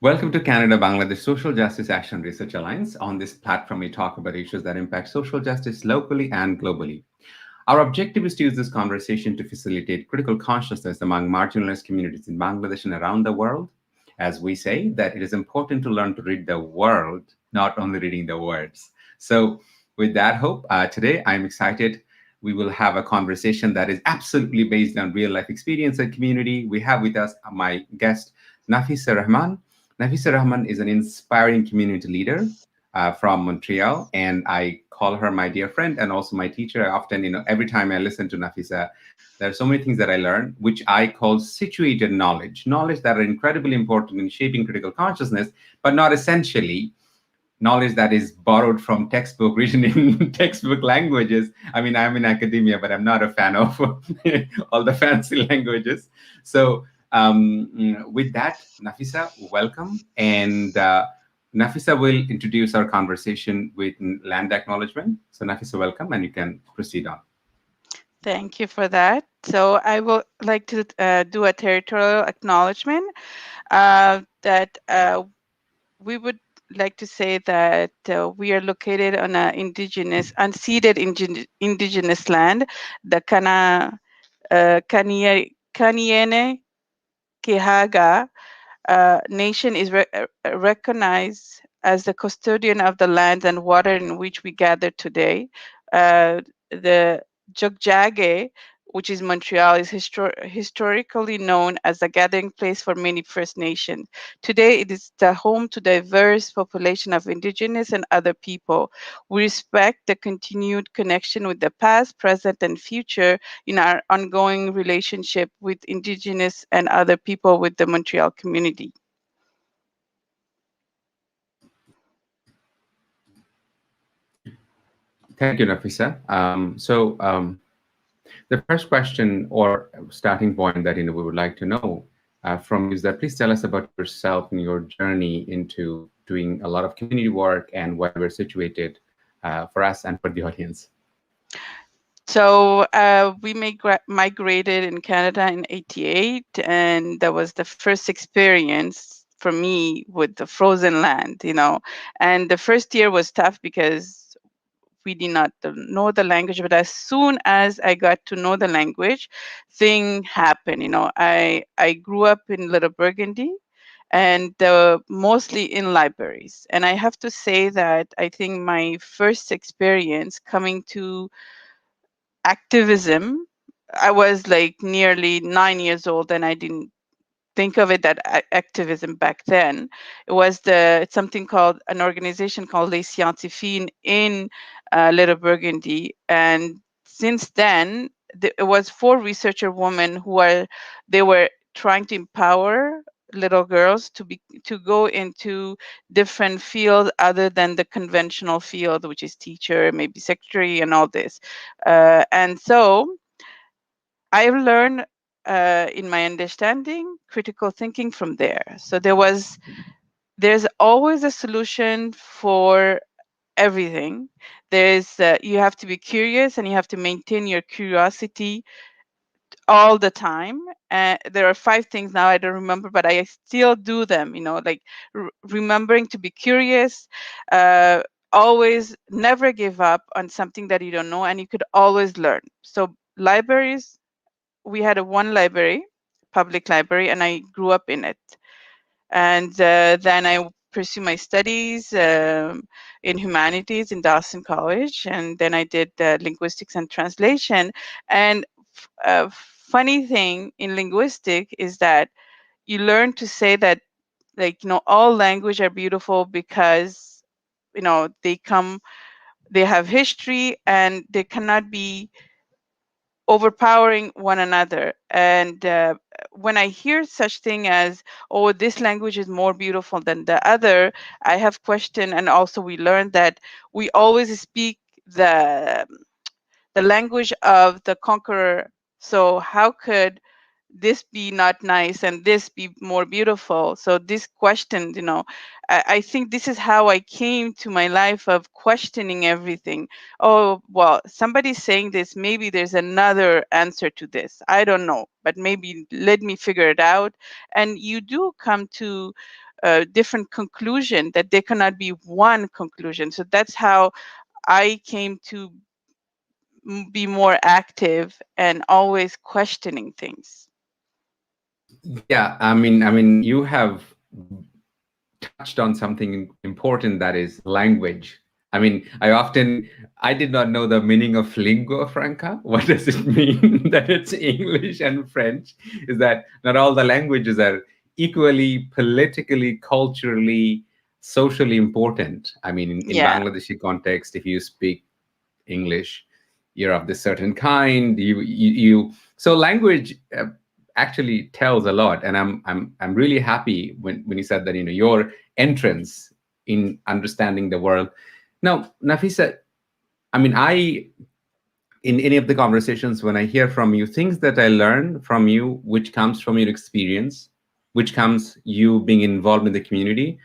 Welcome to Canada Bangladesh Social Justice Action Research Alliance. On this platform, we talk about issues that impact social justice locally and globally. Our objective is to use this conversation to facilitate critical consciousness among marginalized communities in Bangladesh and around the world. As we say, that it is important to learn to read the world, not only reading the words. So, with that hope, today I'm excited. We will have a conversation that is absolutely based on real life experience and community. We have with us my guest, Nafissah Rahman. Nafissah Rahman is an inspiring community leader from Montreal, and I call her my dear friend and also my teacher. I often, every time I listen to Nafissah, there are so many things that I learn, which I call situated knowledge that are incredibly important in shaping critical consciousness, but not essentially knowledge that is borrowed from textbook, written in textbook languages. I mean, I'm in academia, but I'm not a fan of all the fancy languages. So with that, Nafissah, welcome. And Nafissah will introduce our conversation with land acknowledgement. So Nafissah, welcome, and you can proceed on. Thank you for that. So I would like to do a territorial acknowledgement that we would like to say that we are located on an unceded indigenous land, the Kaniene Kihaga nation is recognized as the custodian of the land and water in which we gather today. The Jogjage, which is Montreal, is historically known as a gathering place for many First Nations. Today, it is the home to diverse population of Indigenous and other people. We respect the continued connection with the past, present, and future in our ongoing relationship with Indigenous and other people with the Montreal community. Thank you, Nafissah. The first question or starting point that we would like to know from you is that please tell us about yourself and your journey into doing a lot of community work and where we're situated for us and for the audience. So we migrated in Canada in '88, and that was the first experience for me with the frozen land, And the first year was tough because we did not know the language, but as soon as I got to know the language, thing happened. I grew up in Little Burgundy, and mostly in libraries. And I have to say that I think my first experience coming to activism, I was like nearly 9 years old, and I didn't think of it that activism back then. It was something called an organization called Les Scientifiques in Little Burgundy, and since then it was 4 researcher women they were trying to empower little girls to go into different fields other than the conventional field, which is teacher, maybe secretary, and all this. And so I've learned in my understanding critical thinking from there. So there's always a solution for everything. You have to be curious, and you have to maintain your curiosity all the time. There are 5 things now I don't remember, but I still do them, like remembering to be curious, always never give up on something that you don't know, and you could always learn. So libraries, we had one library, public library, and I grew up in it. And then I pursued my studies in humanities in Dawson College, and then I did linguistics and translation. And funny thing in linguistics is that you learn to say that, all language are beautiful because, they have history, and they cannot be overpowering one another. And when I hear such thing as, oh, this language is more beautiful than the other, I have questioned. And also we learned that we always speak the language of the conqueror. So how could this be not nice and this be more beautiful? So this question, I think this is how I came to my life of questioning everything. Oh, well, somebody's saying this, maybe there's another answer to this. I don't know, but maybe let me figure it out. And you do come to different conclusion, that there cannot be one conclusion. So that's how I came to be more active and always questioning things. Yeah, I mean, you have touched on something important, that is language. I mean, I did not know the meaning of lingua franca. What does it mean? That it's English and French? Is that not all the languages are equally politically, culturally, socially important? I mean, in Yeah. Bangladeshi context, if you speak English, you're of this certain kind. So language actually tells a lot, and I'm really happy when you said that, your entrance in understanding the world. Now, Nafissah, I mean, in any of the conversations, when I hear from you, things that I learn from you, which comes from your experience, which comes you being involved in the community,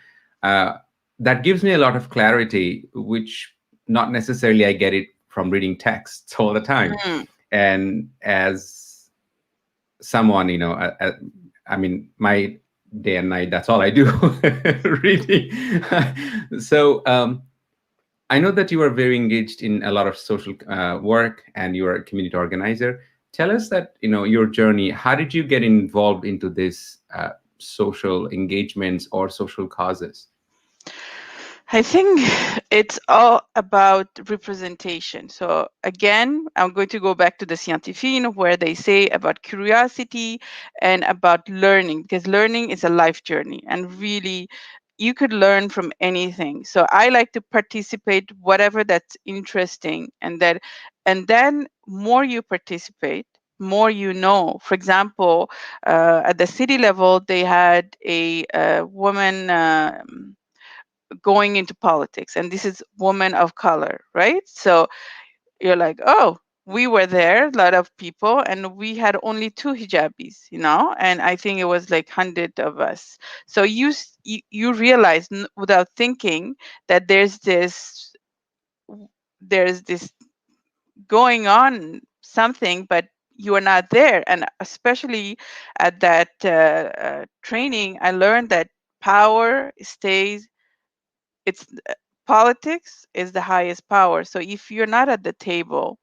uh, that gives me a lot of clarity, which not necessarily I get it from reading texts all the time. Mm. And as someone, I mean, my day and night, that's all I do, reading. So I know that you are very engaged in a lot of social work, and you are a community organizer. Tell us that, your journey. How did you get involved into this social engagements or social causes? I think it's all about representation. So again, I'm going to go back to the scientifique, where they say about curiosity and about learning, because learning is a life journey, and really you could learn from anything. So I like to participate whatever that's interesting, and then more you participate, more you know. For example, at the city level, they had a woman going into politics, and this is woman of color, right? So you're like, oh, we were there, a lot of people, and we had only two hijabis, and I think it was like 100 of us. So you realize, without thinking, that there's this going on something, but you are not there. And especially at that training, I learned that power stays, it's politics is the highest power. So if you're not at the table,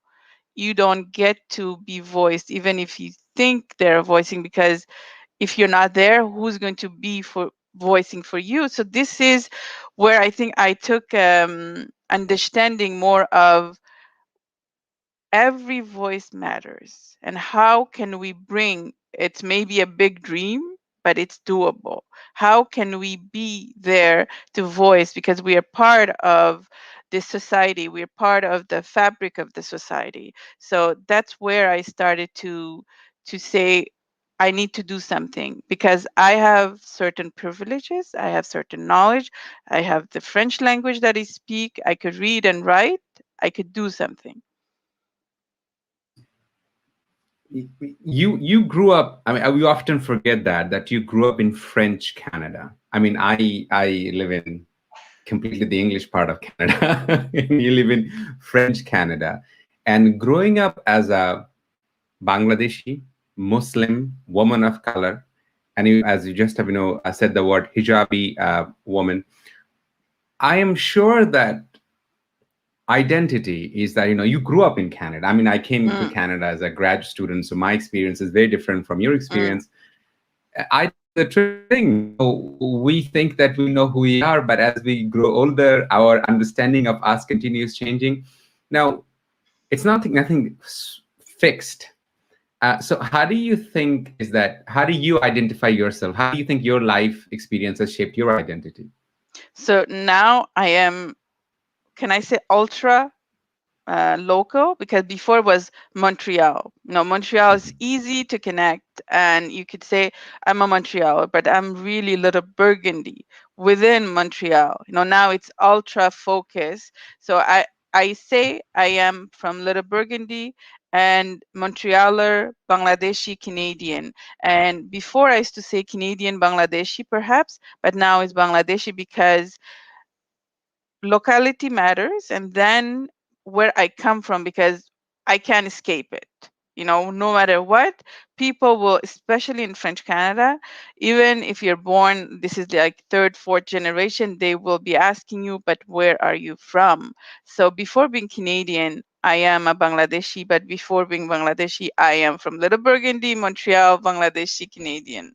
you don't get to be voiced, even if you think they're voicing, because if you're not there, who's going to be for voicing for you? So this is where I think I took understanding more of every voice matters, and how can we bring, it's maybe a big dream, but it's doable. How can we be there to voice, because we are part of this society, we're part of the fabric of the society. So that's where I started to say, I need to do something, because I have certain privileges, I have certain knowledge, I have the French language that I speak, I could read and write, I could do something. You grew up. I mean, we often forget that you grew up in French Canada. I mean, I live in completely the English part of Canada. And you live in French Canada, and growing up as a Bangladeshi Muslim woman of color, and as you just have said the word hijabi woman, I am sure that identity is that you grew up in Canada. I mean, I came to Mm, Canada as a grad student, so my experience is very different from your mm. experience. I the tricky thing, we think that we know who we are, but as we grow older, our understanding of us continues changing. Now, it's nothing fixed. So how do you think is that? How do you identify yourself? How do you think your life experience has shaped your identity? So now I am, can I say ultra local? Because before it was Montreal. Montreal is easy to connect, and you could say I'm a Montrealer, but I'm really little Burgundy within Montreal. Now it's ultra focus. So I say I am from Little Burgundy and Montrealer, Bangladeshi Canadian. And before I used to say Canadian Bangladeshi perhaps, but now it's Bangladeshi, because locality matters, and then where I come from, because I can't escape it. no matter what, people will, especially in French Canada, even if you're born, this is like third, fourth generation, they will be asking you, but where are you from? So before being Canadian, I am a Bangladeshi, but before being Bangladeshi, I am from Little Burgundy, Montreal, Bangladeshi Canadian.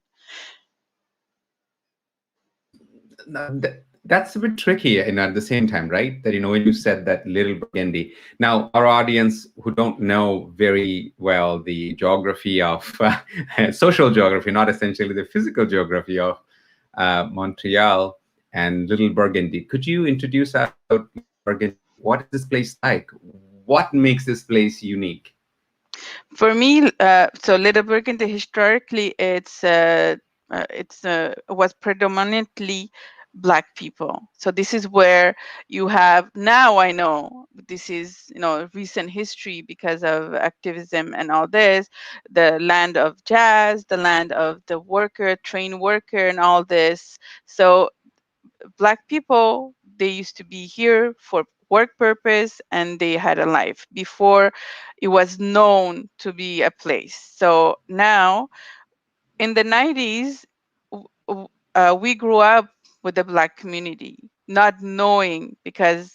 That's a bit tricky, at the same time, right? That, when you said that Little Burgundy. Now, our audience who don't know very well the geography of social geography, not essentially the physical geography of Montreal and Little Burgundy, could you introduce us about Little Burgundy? What is this place like? What makes this place unique? For me, so Little Burgundy historically, was predominantly Black people. So this is where you have, now I know this is recent history because of activism and all this, the land of jazz, the land of the worker, train worker, and all this. So Black people, they used to be here for work purpose, and they had a life before it was known to be a place. So now in the 90s, we grew up with the Black community, not knowing, because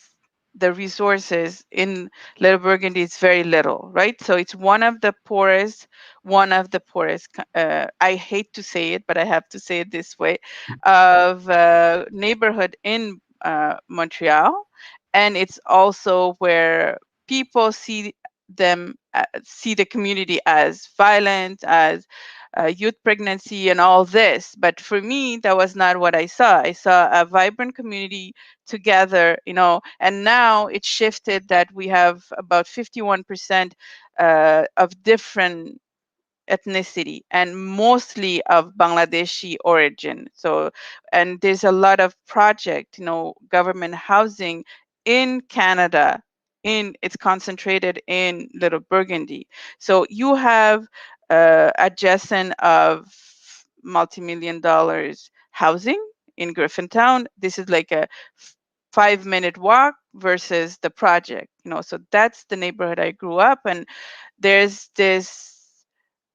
the resources in Little Burgundy is very little, right? So it's one of the poorest, I hate to say it, but I have to say it this way, of neighborhood in Montreal. And it's also where people see the community as violent, as youth pregnancy and all this. But for me, that was not what I saw. I saw a vibrant community together, and now it shifted that we have about 51% of different ethnicity, and mostly of Bangladeshi origin. So, and there's a lot of project, government housing in Canada. It's concentrated in Little Burgundy. So you have adjacent of multi-million dollars housing in Griffintown. This is like a 5-minute walk versus the project. So that's the neighborhood I grew up. And there's this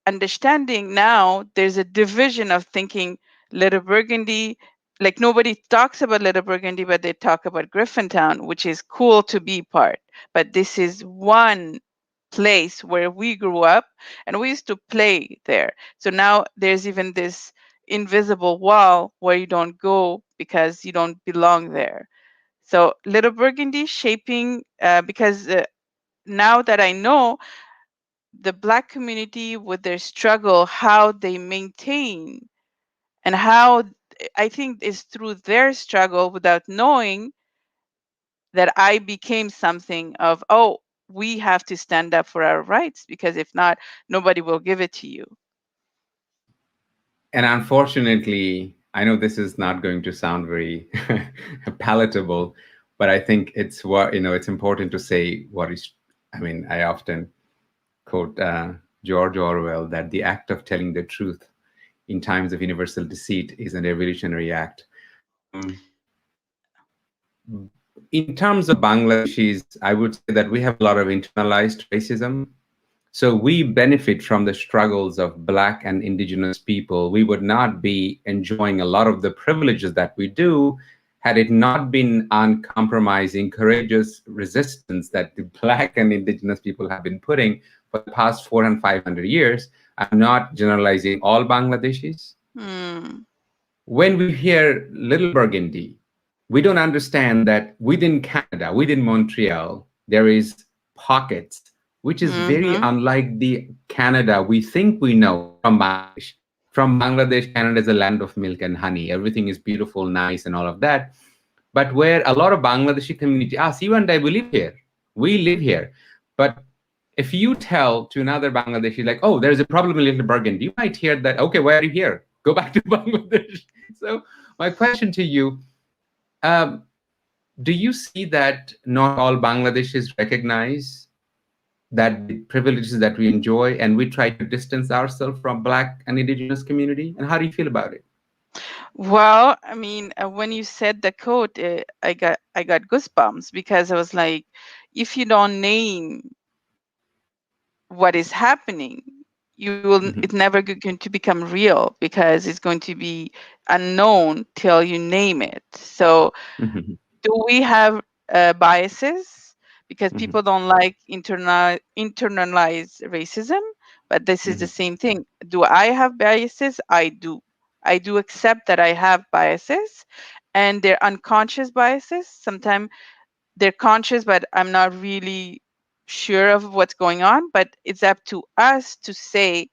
understanding now, there's a division of thinking Little Burgundy, like nobody talks about Little Burgundy, but they talk about Griffintown, which is cool to be part. But this is one place where we grew up, and we used to play there. So now there's even this invisible wall where you don't go because you don't belong there. So Little Burgundy shaping, because now that I know the Black community with their struggle, how they maintain, and how I think is through their struggle without knowing that I became something of, oh, we have to stand up for our rights, because if not, nobody will give it to you. And unfortunately, I know this is not going to sound very palatable, but I think it's important to say what is. I mean, I often quote George Orwell that the act of telling the truth in times of universal deceit is a revolutionary act. Um, in terms of Bangladeshis, I would say that we have a lot of internalized racism. So we benefit from the struggles of Black and Indigenous people. We would not be enjoying a lot of the privileges that we do had it not been uncompromising, courageous resistance that the Black and Indigenous people have been putting for the past 400 and 500 years. I'm not generalizing all Bangladeshis. When we hear Little Burgundy, we don't understand that within Canada, within Montreal, there is pockets, which is very unlike the Canada we think we know from Bangladesh. From Bangladesh, Canada is a land of milk and honey. Everything is beautiful, nice, and all of that. But where a lot of Bangladeshi community, you and I, we live here. We live here. But if you tell to another Bangladeshi, like, oh, there's a problem in Little Burgundy, you might hear that, okay, why are you here? Go back to Bangladesh. So my question to you, um, do you see that not all Bangladeshis recognize that the privileges that we enjoy, and we try to distance ourselves from Black and Indigenous community? And how do you feel about it? Well, I mean, when you said the quote, I got goosebumps, because I was like, if you don't name what is happening, it's never going to become real, because it's going to be unknown till you name it. So Mhm. do we have biases because Mhm. people don't like internalized racism? But this is the Mhm. same thing. Do I have biases? I do. I do accept that I have biases, and they're unconscious biases. Sometimes they're conscious, but I'm not really sure of what's going on. But it's up to us to say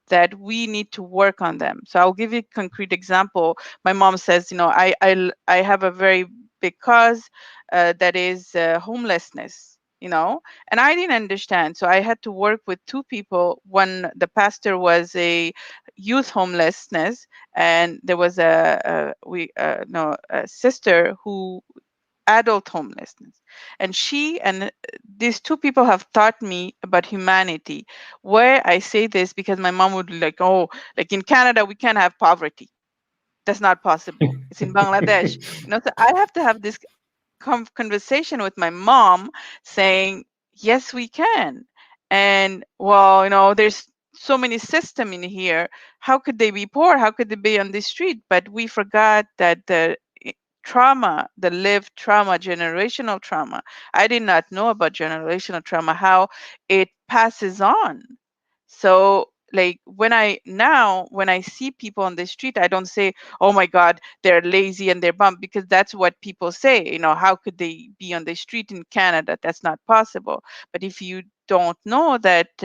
that we need to work on them. So I'll give you a concrete example. My mom says, I have a very big cause, that is homelessness, and I didn't understand. So I had to work with two people. One, the pastor was a youth homelessness, and there was a sister who adult homelessness. And these two people have taught me about humanity. Where I say this because my mom would be like, oh, like in Canada, we can't have poverty. That's not possible. It's in Bangladesh. So I have to have this conversation with my mom saying, yes, we can. And well, there's so many system in here. How could they be poor? How could they be on the street? But we forgot that trauma, the lived trauma, generational trauma. I did not know about generational trauma, how it passes on. So like when I see people on the street, I don't say, oh my God, they're lazy and they're bummed, because that's what people say. How could they be on the street in Canada? That's not possible. But if you don't know that,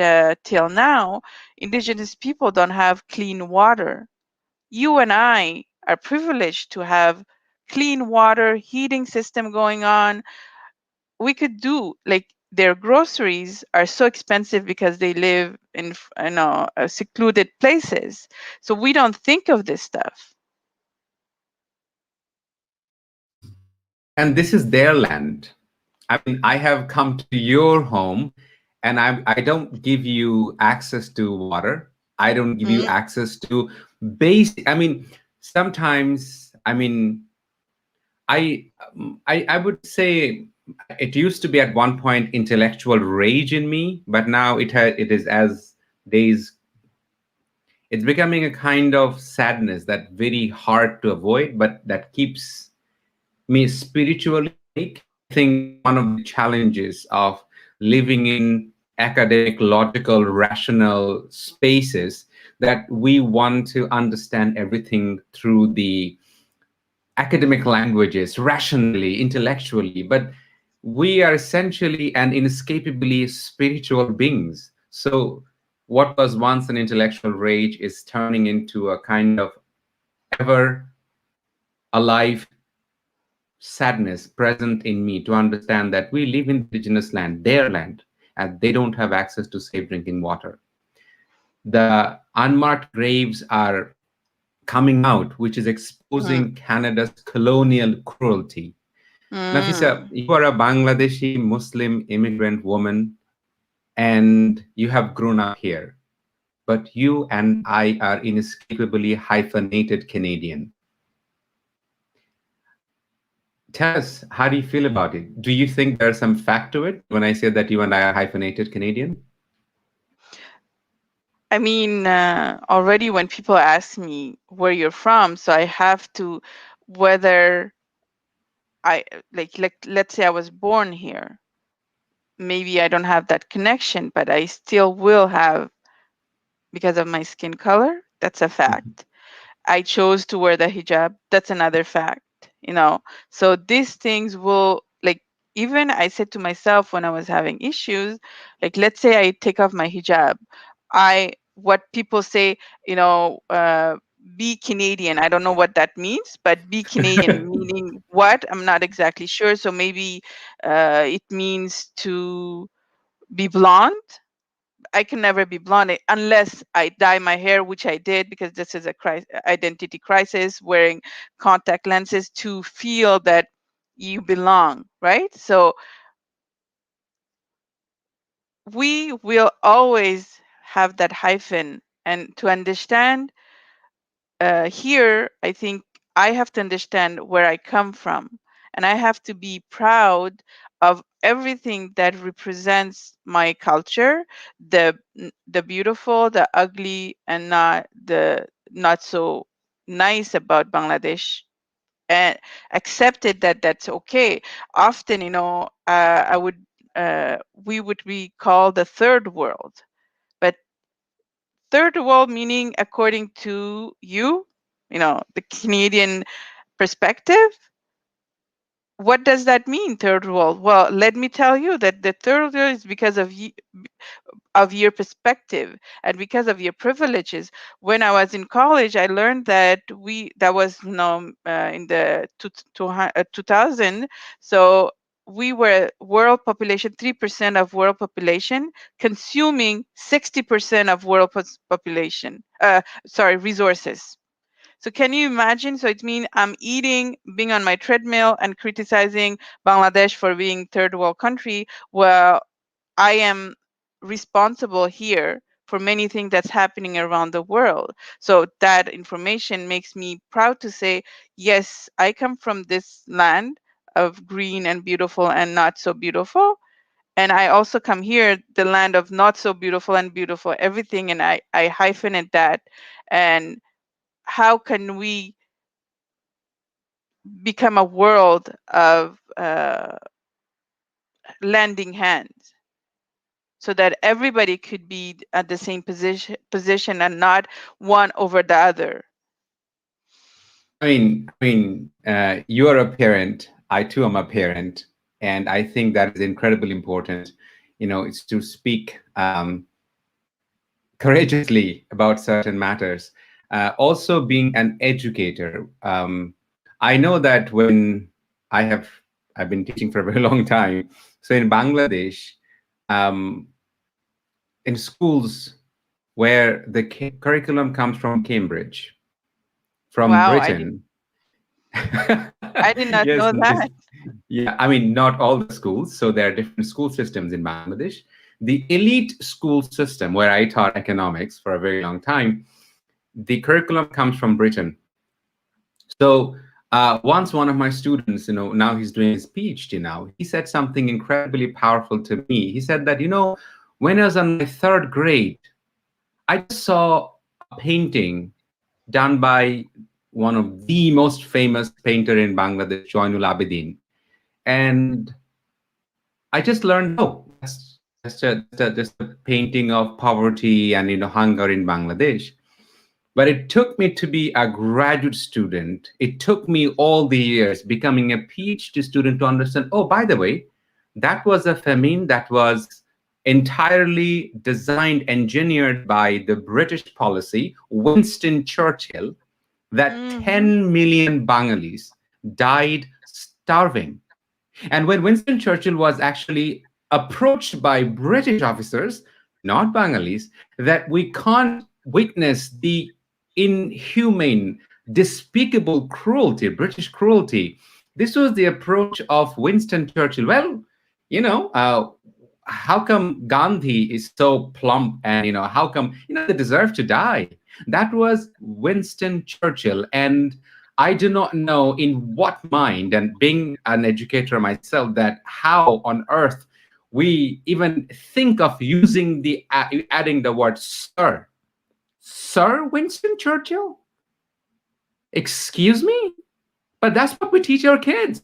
till now, Indigenous people don't have clean water. You and I are privileged to have clean water, heating system going on. We could do like their groceries are so expensive because they live in secluded places. So we don't think of this stuff. And this is their land. I mean, I have come to your home, and I don't give you access to water. I don't give you Mm, access to basic. I mean, sometimes, I mean, I would say it used to be at one point intellectual rage in me, but now it is, as days, it's becoming a kind of sadness that very hard to avoid, but that keeps me spiritually awake. I think it's one of the challenges of living in academic, logical, rational spaces, that we want to understand everything through the academic languages, rationally, intellectually, but we are essentially and inescapably spiritual beings. So, what was once an intellectual rage is turning into a kind of ever alive sadness present in me to understand that we live in indigenous land, their land, and they don't have access to safe drinking water. The unmarked graves are coming out, which is mm, exposing Canada's colonial cruelty. Nafissah, mm. you are a Bangladeshi Muslim immigrant woman, and you have grown up here. But you and I are inescapably hyphenated Canadian. Tell us, how do you feel about it? Do you think there's some fact to it when I say that you and I are hyphenated Canadian? I mean, already when people ask me where you're from, so I have to, whether I like let's say I was born here, maybe I don't have that connection, but I still will have because of my skin color. That's a fact. I chose to wear the hijab. That's another fact, you know. So these things will, like, even I said to myself when I was having issues, like, let's say I take off my hijab. What people say, you know, be Canadian. I don't know what that means, but be Canadian meaning what? I'm not exactly sure. So maybe it means to be blonde. I can never be blonde unless I dye my hair, which I did because this is a identity crisis, wearing contact lenses to feel that you belong, right? So we will always have that hyphen. And to understand here, I think I have to understand where I come from. and I have to be proud of everything that represents my culture, the beautiful, the ugly, and not so nice about Bangladesh, and accepted that that's okay. Often, we would be called the third world, but third world meaning, according to you, the Canadian perspective, what does that mean, third world? Well, let me tell you that the third world is because of your perspective and because of your privileges. When I was in college, I learned that that was in the 2000. So we were world population, 3% of world population, consuming 60% of world population. Resources. So can you imagine? So it means I'm eating, being on my treadmill, and criticizing Bangladesh for being third world country. Well, I am responsible here for many things that's happening around the world. So that information makes me proud to say, yes, I come from this land of green and beautiful and not so beautiful. And I also come here, the land of not so beautiful and beautiful everything. And I hyphenate that. And how can we become a world of lending hands, so that everybody could be at the same position and not one over the other? You are a parent. I too am a parent, and I think that is incredibly important. It's to speak courageously about certain matters. Also, being an educator. I know that when I've been teaching for a very long time. So in Bangladesh, um, in schools where the curriculum comes from Cambridge, from Wow, Britain. I did not Yes, know that. yeah. Not all the schools. So there are different school systems in Bangladesh. The elite school system, where I taught economics for a very long time, the curriculum comes from Britain. So once one of my students, now he's doing his PhD now, he said something incredibly powerful to me. He said that, when I was in my third grade, I just saw a painting done by one of the most famous painter in Bangladesh, Joinul Abedin. And I just learned, just a painting of poverty and, hunger in Bangladesh. But it took me to be a graduate student. It took me all the years becoming a PhD student to understand, oh, by the way, that was a famine that was entirely designed, engineered by the British policy, Winston Churchill, that 10 million Bengalis died starving. And when Winston Churchill was actually approached by British officers, not Bengalis, that we can't witness the inhumane, despicable cruelty, British cruelty. This was the approach of Winston Churchill. Well, how come Gandhi is so plump, and how come they deserve to die? That was Winston Churchill. And I do not know in what mind, and being an educator myself, that how on earth we even think of using adding the word sir. Sir Winston Churchill? Excuse me? But that's what we teach our kids.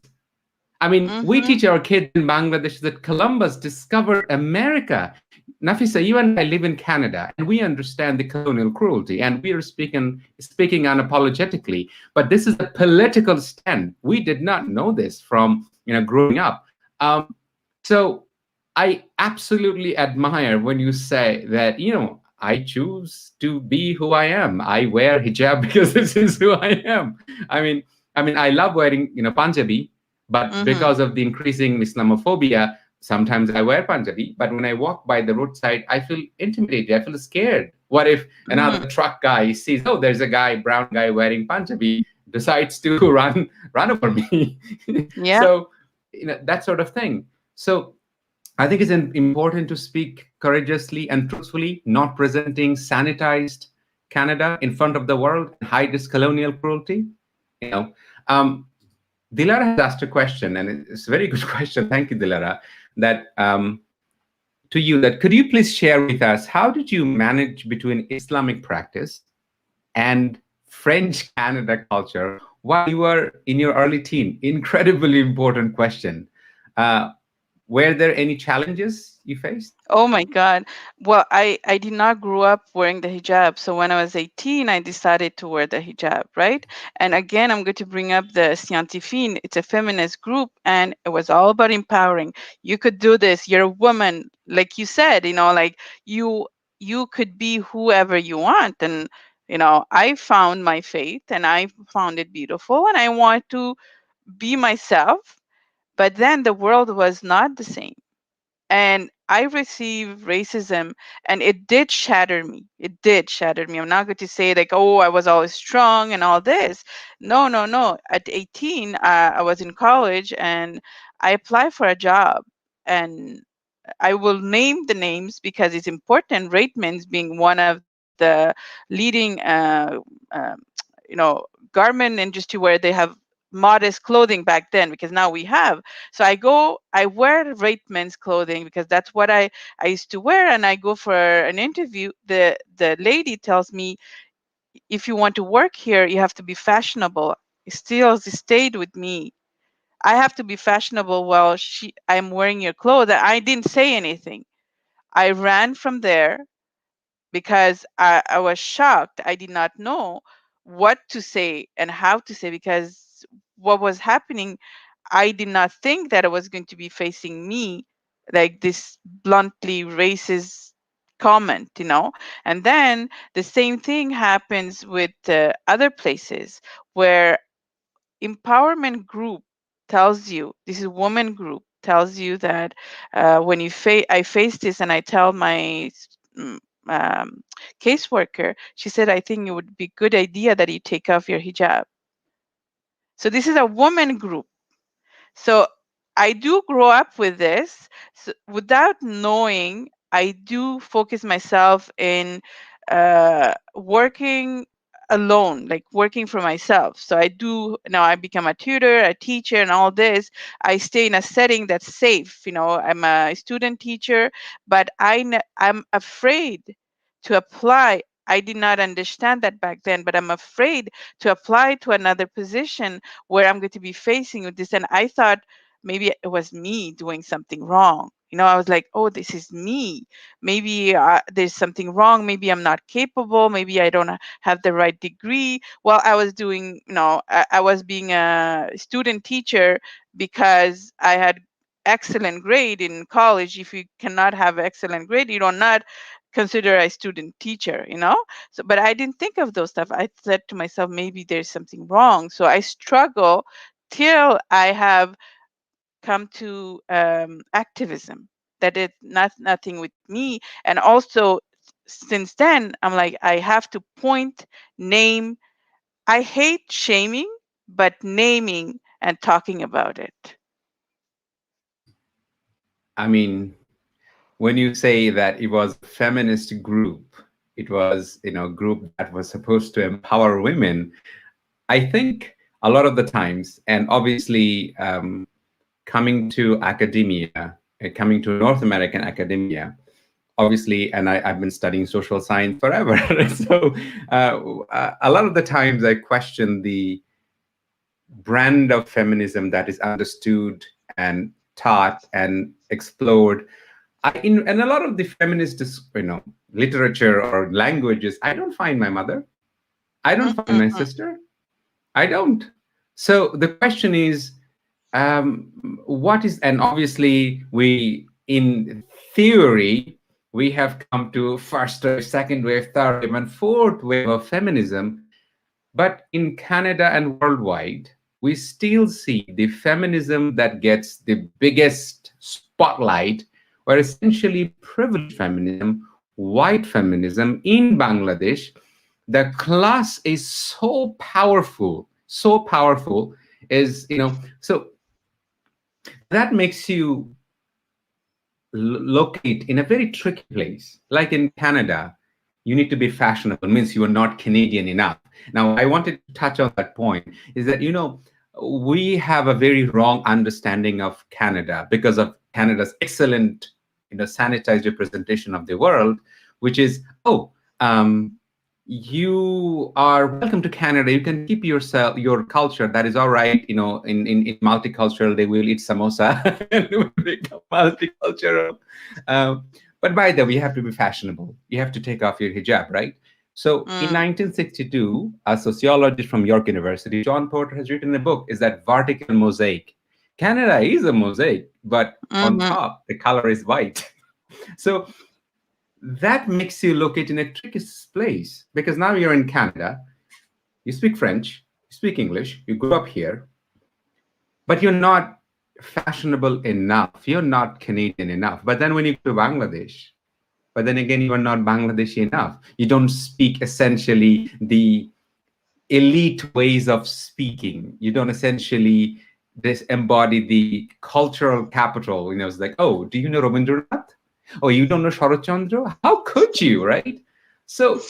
We teach our kids in Bangladesh that Columbus discovered America. Nafissah, you and I live in Canada, and we understand the colonial cruelty, and we are speaking unapologetically. But this is a political stand. We did not know this from growing up. So I absolutely admire when you say that I choose to be who I am. I wear hijab because this is who I am. I love wearing Punjabi. But because of the increasing Islamophobia, sometimes I wear Punjabi. But when I walk by the roadside, I feel intimidated. I feel scared. What if another truck guy sees, oh, there's a brown guy wearing Punjabi, decides to run over me? Yeah. So, that sort of thing. So I think it's important to speak courageously and truthfully, not presenting sanitized Canada in front of the world and hide this colonial cruelty. Dilara has asked a question, and it's a very good question. Thank you, Dilara. That to you, that could you please share with us how did you manage between Islamic practice and French Canada culture while you were in your early teen? Incredibly important question. Uh, were there any challenges you faced? Oh my God. Well, I did not grow up wearing the hijab. So when I was 18, I decided to wear the hijab, right? And again, I'm going to bring up the Scientifique. It's a feminist group, and it was all about empowering. You could do this. You're a woman, like you said, like you you could be whoever you want. And I found my faith, and I found it beautiful, and I want to be myself. But then the world was not the same, and I received racism, and it did shatter me. It did shatter me. I'm not going to say like, oh, I was always strong and all this. No, no, no. At 18, I was in college, and I applied for a job, and I will name the names because it's important. Ratemans being one of the leading, garment industry where they have modest clothing back then, because now we have. So I wear Ratemans clothing because that's what I used to wear, and I go for an interview. The lady tells me, if you want to work here, you have to be fashionable. It still stayed with me. I have to be fashionable while I'm wearing your clothes. I didn't say anything. I ran from there because I was shocked. I did not know what to say and how to say, because what was happening, I did not think that it was going to be facing me, like this bluntly racist comment. And then the same thing happens with other places where empowerment group tells you, this is woman group tells you that when I face this, and I tell my mm, um, caseworker, she said, I think it would be good idea that you take off your hijab. So this is a woman group. So I do grow up with this. So without knowing, I do focus myself in working alone, like working for myself. So I do now, I become a tutor, a teacher, and all this. I stay in a setting that's safe. I'm a student teacher, but I'm afraid to apply. I did not understand that back then, but I'm afraid to apply to another position where I'm going to be facing with this. And I thought maybe it was me doing something wrong. I was like, oh, this is me. Maybe there's something wrong. Maybe I'm not capable. Maybe I don't have the right degree. Well, I was doing, I was being a student teacher because I had excellent grade in college. If you cannot have excellent grade, you don't not consider a student teacher. So but I didn't think of those stuff. I said to myself, maybe there's something wrong. So I struggle till I have come to activism, that it nothing with me. And also since then, I'm like, I have to point, name. I hate shaming, but naming and talking about it. I mean, when you say that it was a feminist group, it was a group that was supposed to empower women. I think a lot of the times, and obviously coming to academia, coming to North American academia, obviously, and I've been studying social science forever. So a lot of the times I question the brand of feminism that is understood and taught and explored. In a lot of the feminist, literature or languages, I don't find my mother. I don't find my sister. I don't. So the question is, what is, and obviously we, in theory, we have come to first wave, second wave, third wave, and fourth wave of feminism. But in Canada and worldwide, we still see the feminism that gets the biggest spotlight, where essentially privileged feminism, white feminism in Bangladesh, the class is so powerful, is, so that makes you locate in a very tricky place. Like in Canada, you need to be fashionable, means you are not Canadian enough. Now, I wanted to touch on that point, is that, we have a very wrong understanding of Canada because of Canada's excellent, sanitized representation of the world, which is, oh, you are welcome to Canada. You can keep your culture. That is all right. In multicultural, they will eat samosa and will become multicultural. But by the way, you have to be fashionable. You have to take off your hijab, right? So in 1962, a sociologist from York University, John Porter, has written a book, is that vertical mosaic. Canada is a mosaic, but on top, the color is white. So that makes you locate in a tricky place, because now you're in Canada, you speak French, you speak English, you grew up here, but you're not fashionable enough. You're not Canadian enough. But then when you go to Bangladesh, but then again, you are not Bangladeshi enough. You don't speak essentially the elite ways of speaking. You don't essentially embody the cultural capital. It's like, oh, do you know Rabindranath? Oh, you don't know Sharat Chandra? How could you, right? So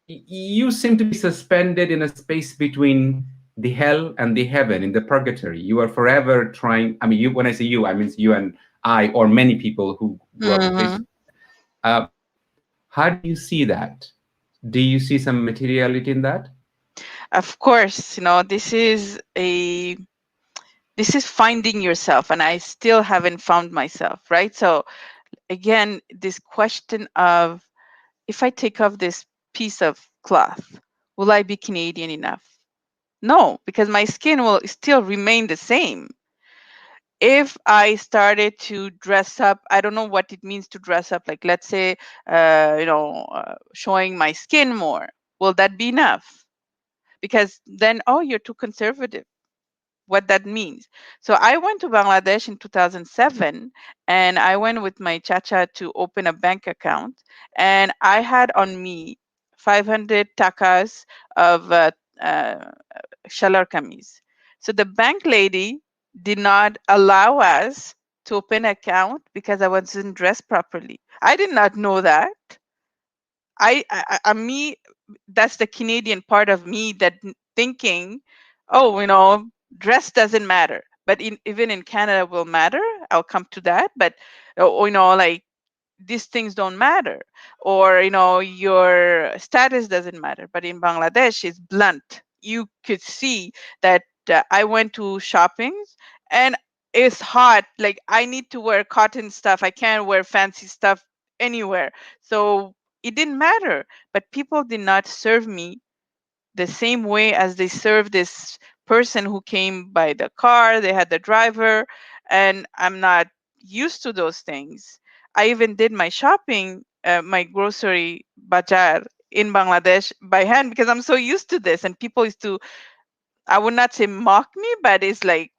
you seem to be suspended in a space between the hell and the heaven, in the purgatory. You are forever trying. I mean, when I say you, I mean you and I, or many people who grew up with this. How do you see that? Do you see some materiality in that? Of course, this is finding yourself, and I still haven't found myself, right? So again, this question of, if I take off this piece of cloth, will I be Canadian enough? No, because my skin will still remain the same. If I started to dress up, I don't know what it means to dress up, like let's say, showing my skin more, will that be enough? Because then, oh, you're too conservative. What that means. So I went to Bangladesh in 2007, and I went with my chacha to open a bank account, and I had on me 500 takas of shalar kameez. So the bank lady did not allow us to open an account because I wasn't dressed properly. I did not know that. Me, that's the Canadian part of me that thinking, oh, dress doesn't matter, but even in Canada will matter. I'll come to that, but like these things don't matter, or your status doesn't matter. But in Bangladesh, it's blunt. You could see that I went to shoppings and it's hot. Like I need to wear cotton stuff. I can't wear fancy stuff anywhere. So it didn't matter. But people did not serve me the same way as they served this person who came by the car. They had the driver, and I'm not used to those things. I even did my shopping, my grocery bazaar in Bangladesh by hand because I'm so used to this. And people used to, I would not say mock me, but it's like,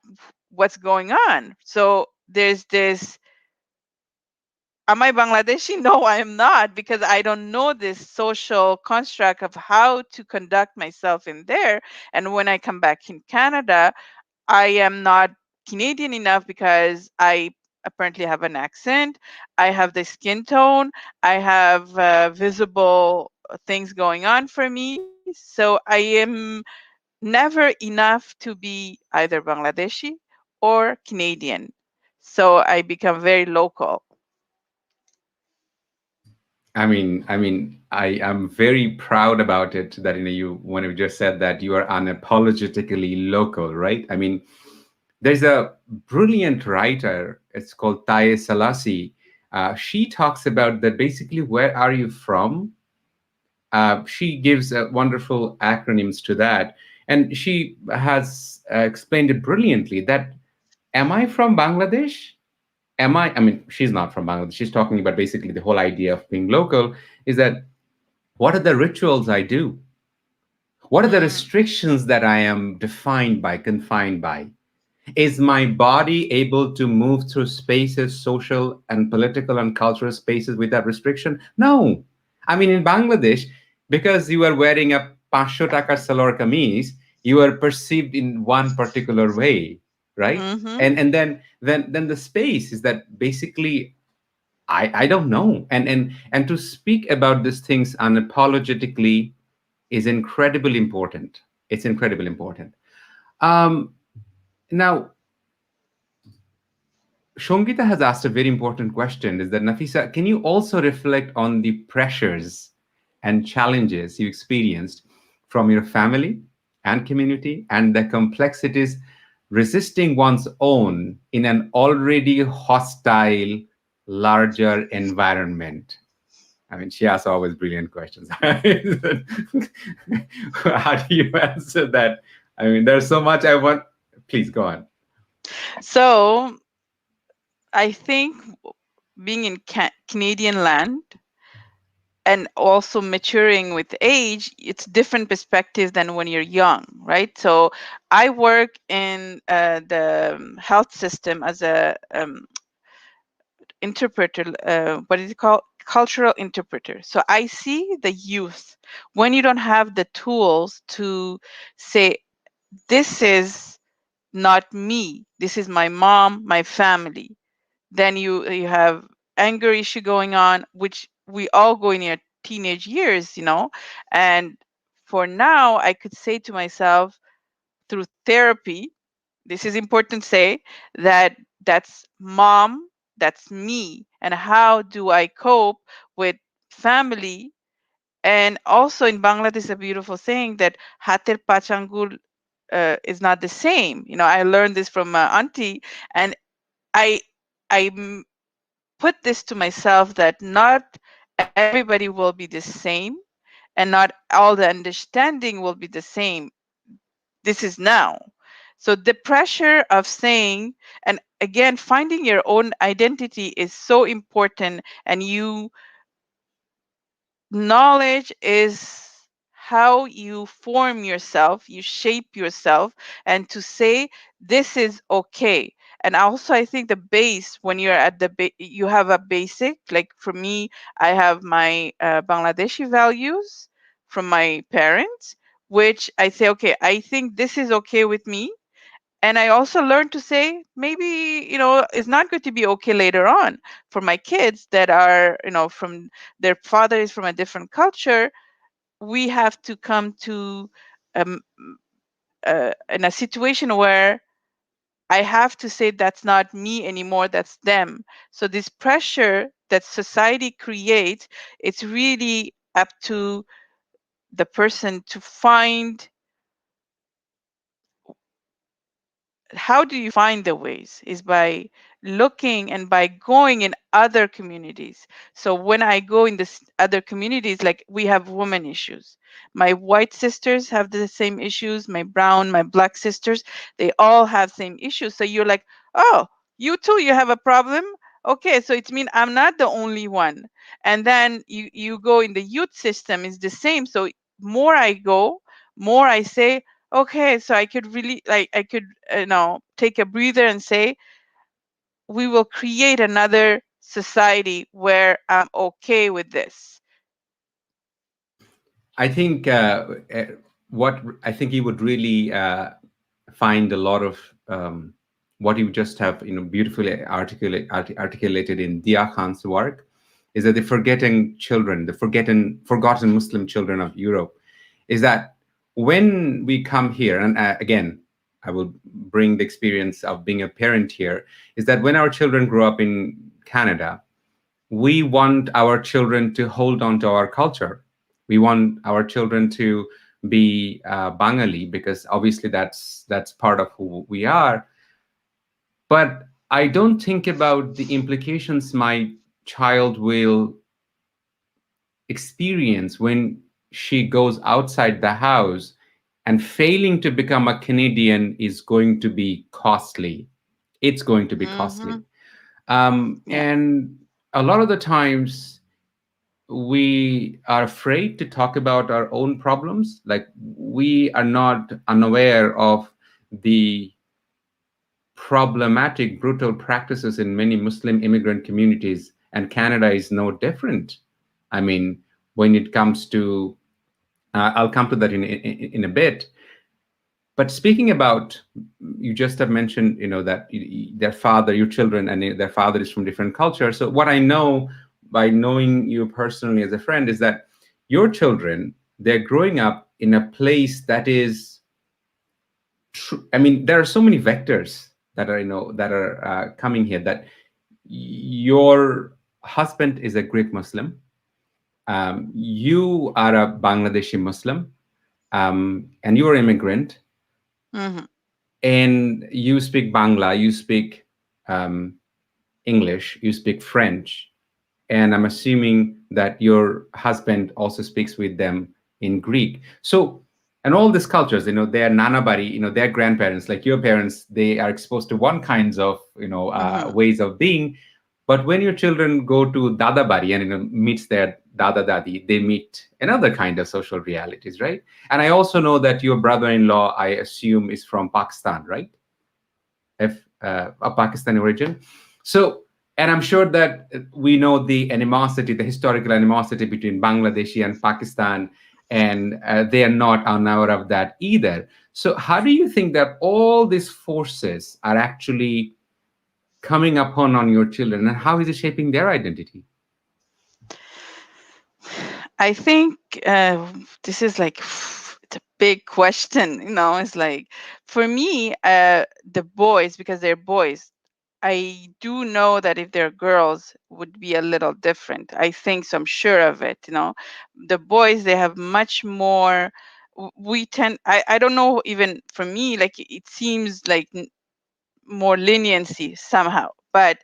what's going on? So there's this, am I Bangladeshi? No, I am not, because I don't know this social construct of how to conduct myself in there. And when I come back in Canada, I am not Canadian enough because I apparently have an accent. I have the skin tone. I have visible things going on for me. So I am never enough to be either Bangladeshi or Canadian. So I become very local. I am very proud about it that you, when you just said that you are unapologetically local, right? There's a brilliant writer. It's called Taye Selassie. She talks about that. Basically, where are you from? She gives wonderful acronyms to that, and she has explained it brilliantly. That, am I from Bangladesh? She's not from Bangladesh. She's talking about basically the whole idea of being local is that, what are the rituals I do? What are the restrictions that I am defined by, confined by? Is my body able to move through spaces, social and political and cultural spaces without restriction? No. In Bangladesh, because you are wearing a 500 taka salwar kameez, you are perceived in one particular way, right? And then the space is that basically I don't know. And to speak about these things unapologetically is incredibly important. It's incredibly important. Now, Shongita has asked a very important question, is that Nafissah, can you also reflect on the pressures and challenges you experienced from your family and community and the complexities resisting one's own in an already hostile, larger environment? I mean, she asks always brilliant questions. How do you answer that? I mean, there's so much I want. Please go on. So I think being in Canadian land and also maturing with age, it's different perspective than when you're young, right? So I work in the health system as a interpreter, what is it called? Cultural interpreter. So I see the youth when you don't have the tools to say, this is not me, this is my mom, my family. Then you have anger issue going on, which we all go in your teenage years, and for now I could say to myself through therapy, this is important to say, that that's mom, that's me, and how do I cope with family. And also in Bangladesh, a beautiful saying that hater pachangul is not the same. I learned this from my auntie, and I I put this to myself that not everybody will be the same, and not all the understanding will be the same. This is now. So the pressure of saying, and again, finding your own identity is so important. And knowledge is how you form yourself, you shape yourself, and to say this is okay. And also I think the base, when you're at the you have a basic, like for me, I have my Bangladeshi values from my parents, which I say, okay, I think this is okay with me. And I also learned to say, maybe, it's not going to be okay later on for my kids that are, from their father is from a different culture. We have to come to um, in a situation where I have to say that's not me anymore, that's them. So this pressure that society creates, it's really up to the person to find, how do you find the ways is by looking and by going in other communities. So when I go in this other communities, like we have women issues, my white sisters have the same issues, my brown, my black sisters, they all have same issues. So you're like, oh, you too, you have a problem. Okay, so it means I'm not the only one. And then you go in the youth system, is the same. So more I go, more I say, okay, so I could really, like, I could take a breather and say, we will create another society where I'm okay with this. I think what I think you would really find a lot of what you just have, beautifully articulated in Dia Khan's work, is that the forgotten children, the forgotten Muslim children of Europe, is that when we come here, and again, I will bring the experience of being a parent here, is that when our children grow up in Canada, we want our children to hold on to our culture. We want our children to be Bengali, because obviously that's part of who we are. But I don't think about the implications my child will experience when she goes outside the house, and failing to become a Canadian is going to be costly. It's going to be costly. Yeah. And a lot of the times we are afraid to talk about our own problems. Like, we are not unaware of the problematic, brutal practices in many Muslim immigrant communities, and Canada is no different. I mean, when it comes to, I'll come to that in a bit. But speaking about, you just have mentioned, that their father, your children, and their father is from different cultures. So what I know by knowing you personally as a friend is that your children, they're growing up in a place that is I mean, there are so many vectors that are, that are coming here. That your husband is a Greek Muslim, you are a Bangladeshi Muslim, and you're an immigrant, Hmm. and you speak Bangla, you speak um, English, you speak French, and I'm assuming that your husband also speaks with them in Greek. So, and all these cultures, their nanabari, their grandparents, like your parents, they are exposed to one kinds of, Hmm. ways of being. But when your children go to dada bari and meets their dada dadi, they meet another kind of social realities, right? And I also know that your brother-in-law, I assume, is from Pakistan, right? If a Pakistani origin. So, and I'm sure that we know the animosity, the historical animosity between Bangladeshi and Pakistan, and they are not unaware of that either. So, how do you think that all these forces are actually coming upon on your children, and how is it shaping their identity? I think this is like it's a big question. It's like for me, the boys, because they're boys, I do know that if they're girls, would be a little different. I think so. I'm sure of it. The boys, they have much more. We tend. I don't know. Even for me, like it seems like more leniency somehow, but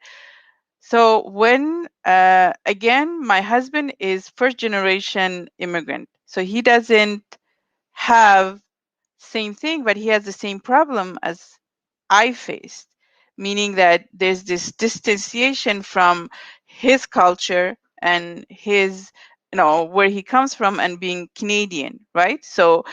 so when again, my husband is first generation immigrant, so he doesn't have same thing, but he has the same problem as I faced, meaning that there's this distanciation from his culture and his, where he comes from and being Canadian, right? So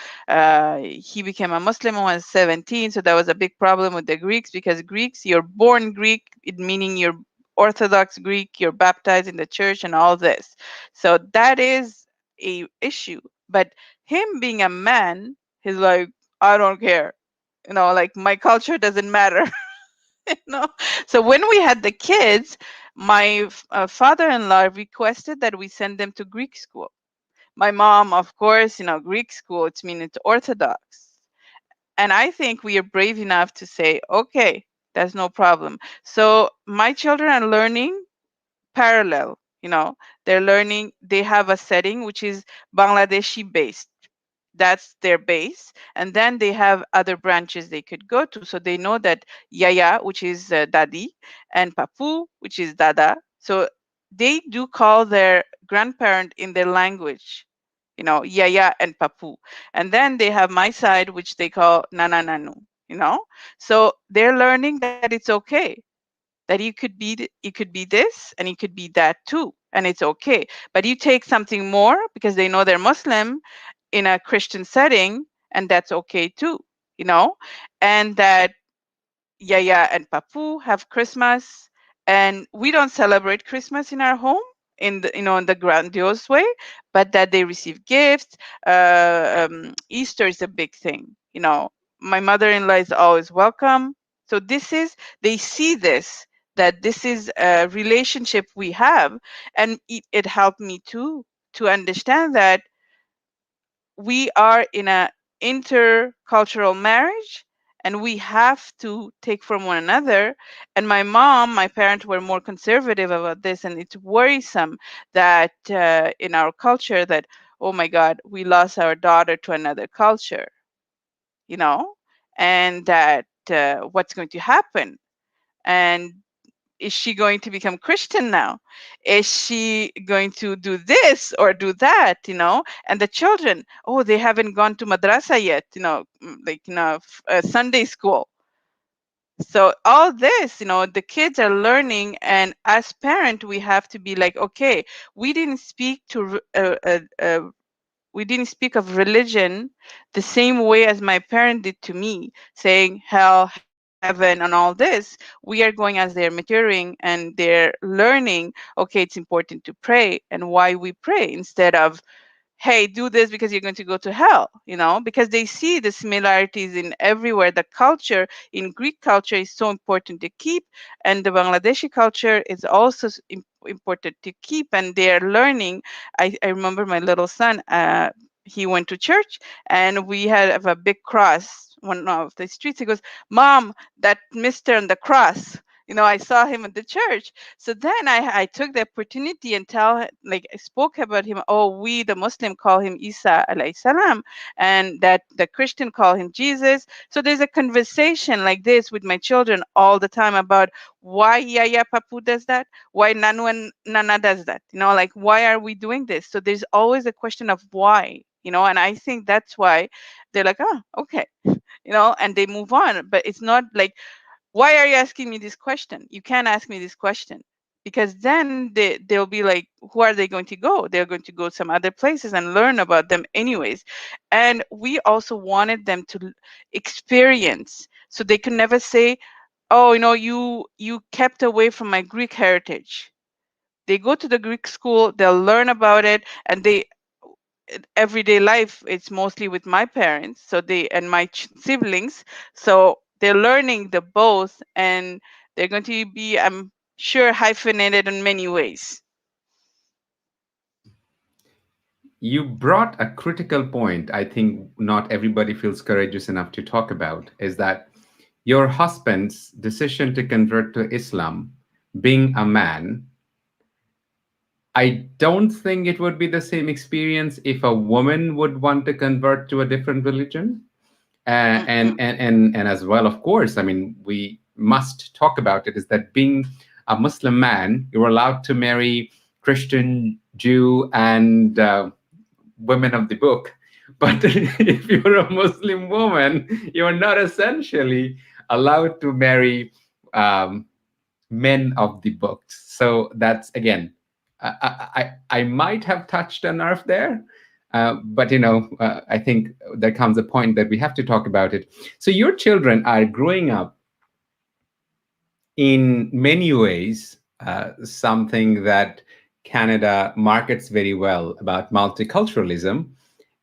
he became a Muslim when he was 17. So that was a big problem with the Greeks, because Greeks, you're born Greek, it meaning you're Orthodox Greek, you're baptized in the church and all this. So that is a issue. But him being a man, he's like, I don't care, like my culture doesn't matter. you know so when we had the kids, my father-in-law requested that we send them to Greek school. My mom, of course, Greek school, it's mean it's Orthodox. And I think we are brave enough to say, okay, that's no problem. So my children are learning parallel. They're learning, they have a setting which is Bangladeshi based. That's their base, and then they have other branches they could go to. So they know that yaya, which is dadi, and papu, which is dada. So they do call their grandparent in their language, yaya and papu. And then they have my side, which they call nana nanu. So they're learning that it's okay, that you could be this and you could be that too, and it's okay. But you take something more because they know they're Muslim in a Christian setting, and that's okay too, you know, and that Yaya and Papu have Christmas, and we don't celebrate Christmas in our home in the in the grandiose way, but that they receive gifts. Easter is a big thing, My mother-in-law is always welcome. So this is, they see this, that this is a relationship we have, and it helped me too to understand that we are in a intercultural marriage, and we have to take from one another. And my parents were more conservative about this, and it's worrisome that in our culture that, oh my god, we lost our daughter to another culture, you know and that what's going to happen, and is she going to become Christian now? Is she going to do this or do that? And the children, oh, they haven't gone to madrasa yet, like Sunday school. So all this, the kids are learning, and as parent, we have to be like, okay, we didn't speak to we didn't speak of religion the same way as my parent did to me, saying hell, heaven, and all this. We are going, as they're maturing and they're learning, okay, it's important to pray and why we pray, instead of, hey, do this because you're going to go to hell, because they see the similarities in everywhere. The culture in Greek culture is so important to keep, and the Bangladeshi culture is also important to keep, and they are learning. I remember my little son, he went to church, and we had a big cross one of the streets. He goes, "Mom, that Mister on the cross, I saw him at the church." So then I took the opportunity and I spoke about him. Oh, we the Muslim call him Isa alayhi salam, and that the Christian call him Jesus. So there's a conversation like this with my children all the time about why Yaya Papu does that, why Nanu and Nana does that. Like, why are we doing this? So there's always a question of why. And I think that's why they're like, oh, okay, and they move on. But it's not like, why are you asking me this question? You can't ask me this question, because then they'll be like, who are they going to go? They're going to go some other places and learn about them anyways. And we also wanted them to experience, so they can never say, oh, you kept away from my Greek heritage. They go to the Greek school, they'll learn about it, and everyday life, it's mostly with my parents, so they and my siblings, so they're learning the both, and they're going to be, I'm sure, hyphenated in many ways. You brought a critical point, I think not everybody feels courageous enough to talk about, is that your husband's decision to convert to Islam, being a man, I don't think it would be the same experience if a woman would want to convert to a different religion. And as well, of course, I mean, we must talk about it, is that being a Muslim man, you're allowed to marry Christian, Jew, and women of the book. But if you're a Muslim woman, you're not essentially allowed to marry men of the books. So that's, again, I might have touched a nerve there, but I think there comes a point that we have to talk about it. So your children are growing up in many ways, something that Canada markets very well about multiculturalism.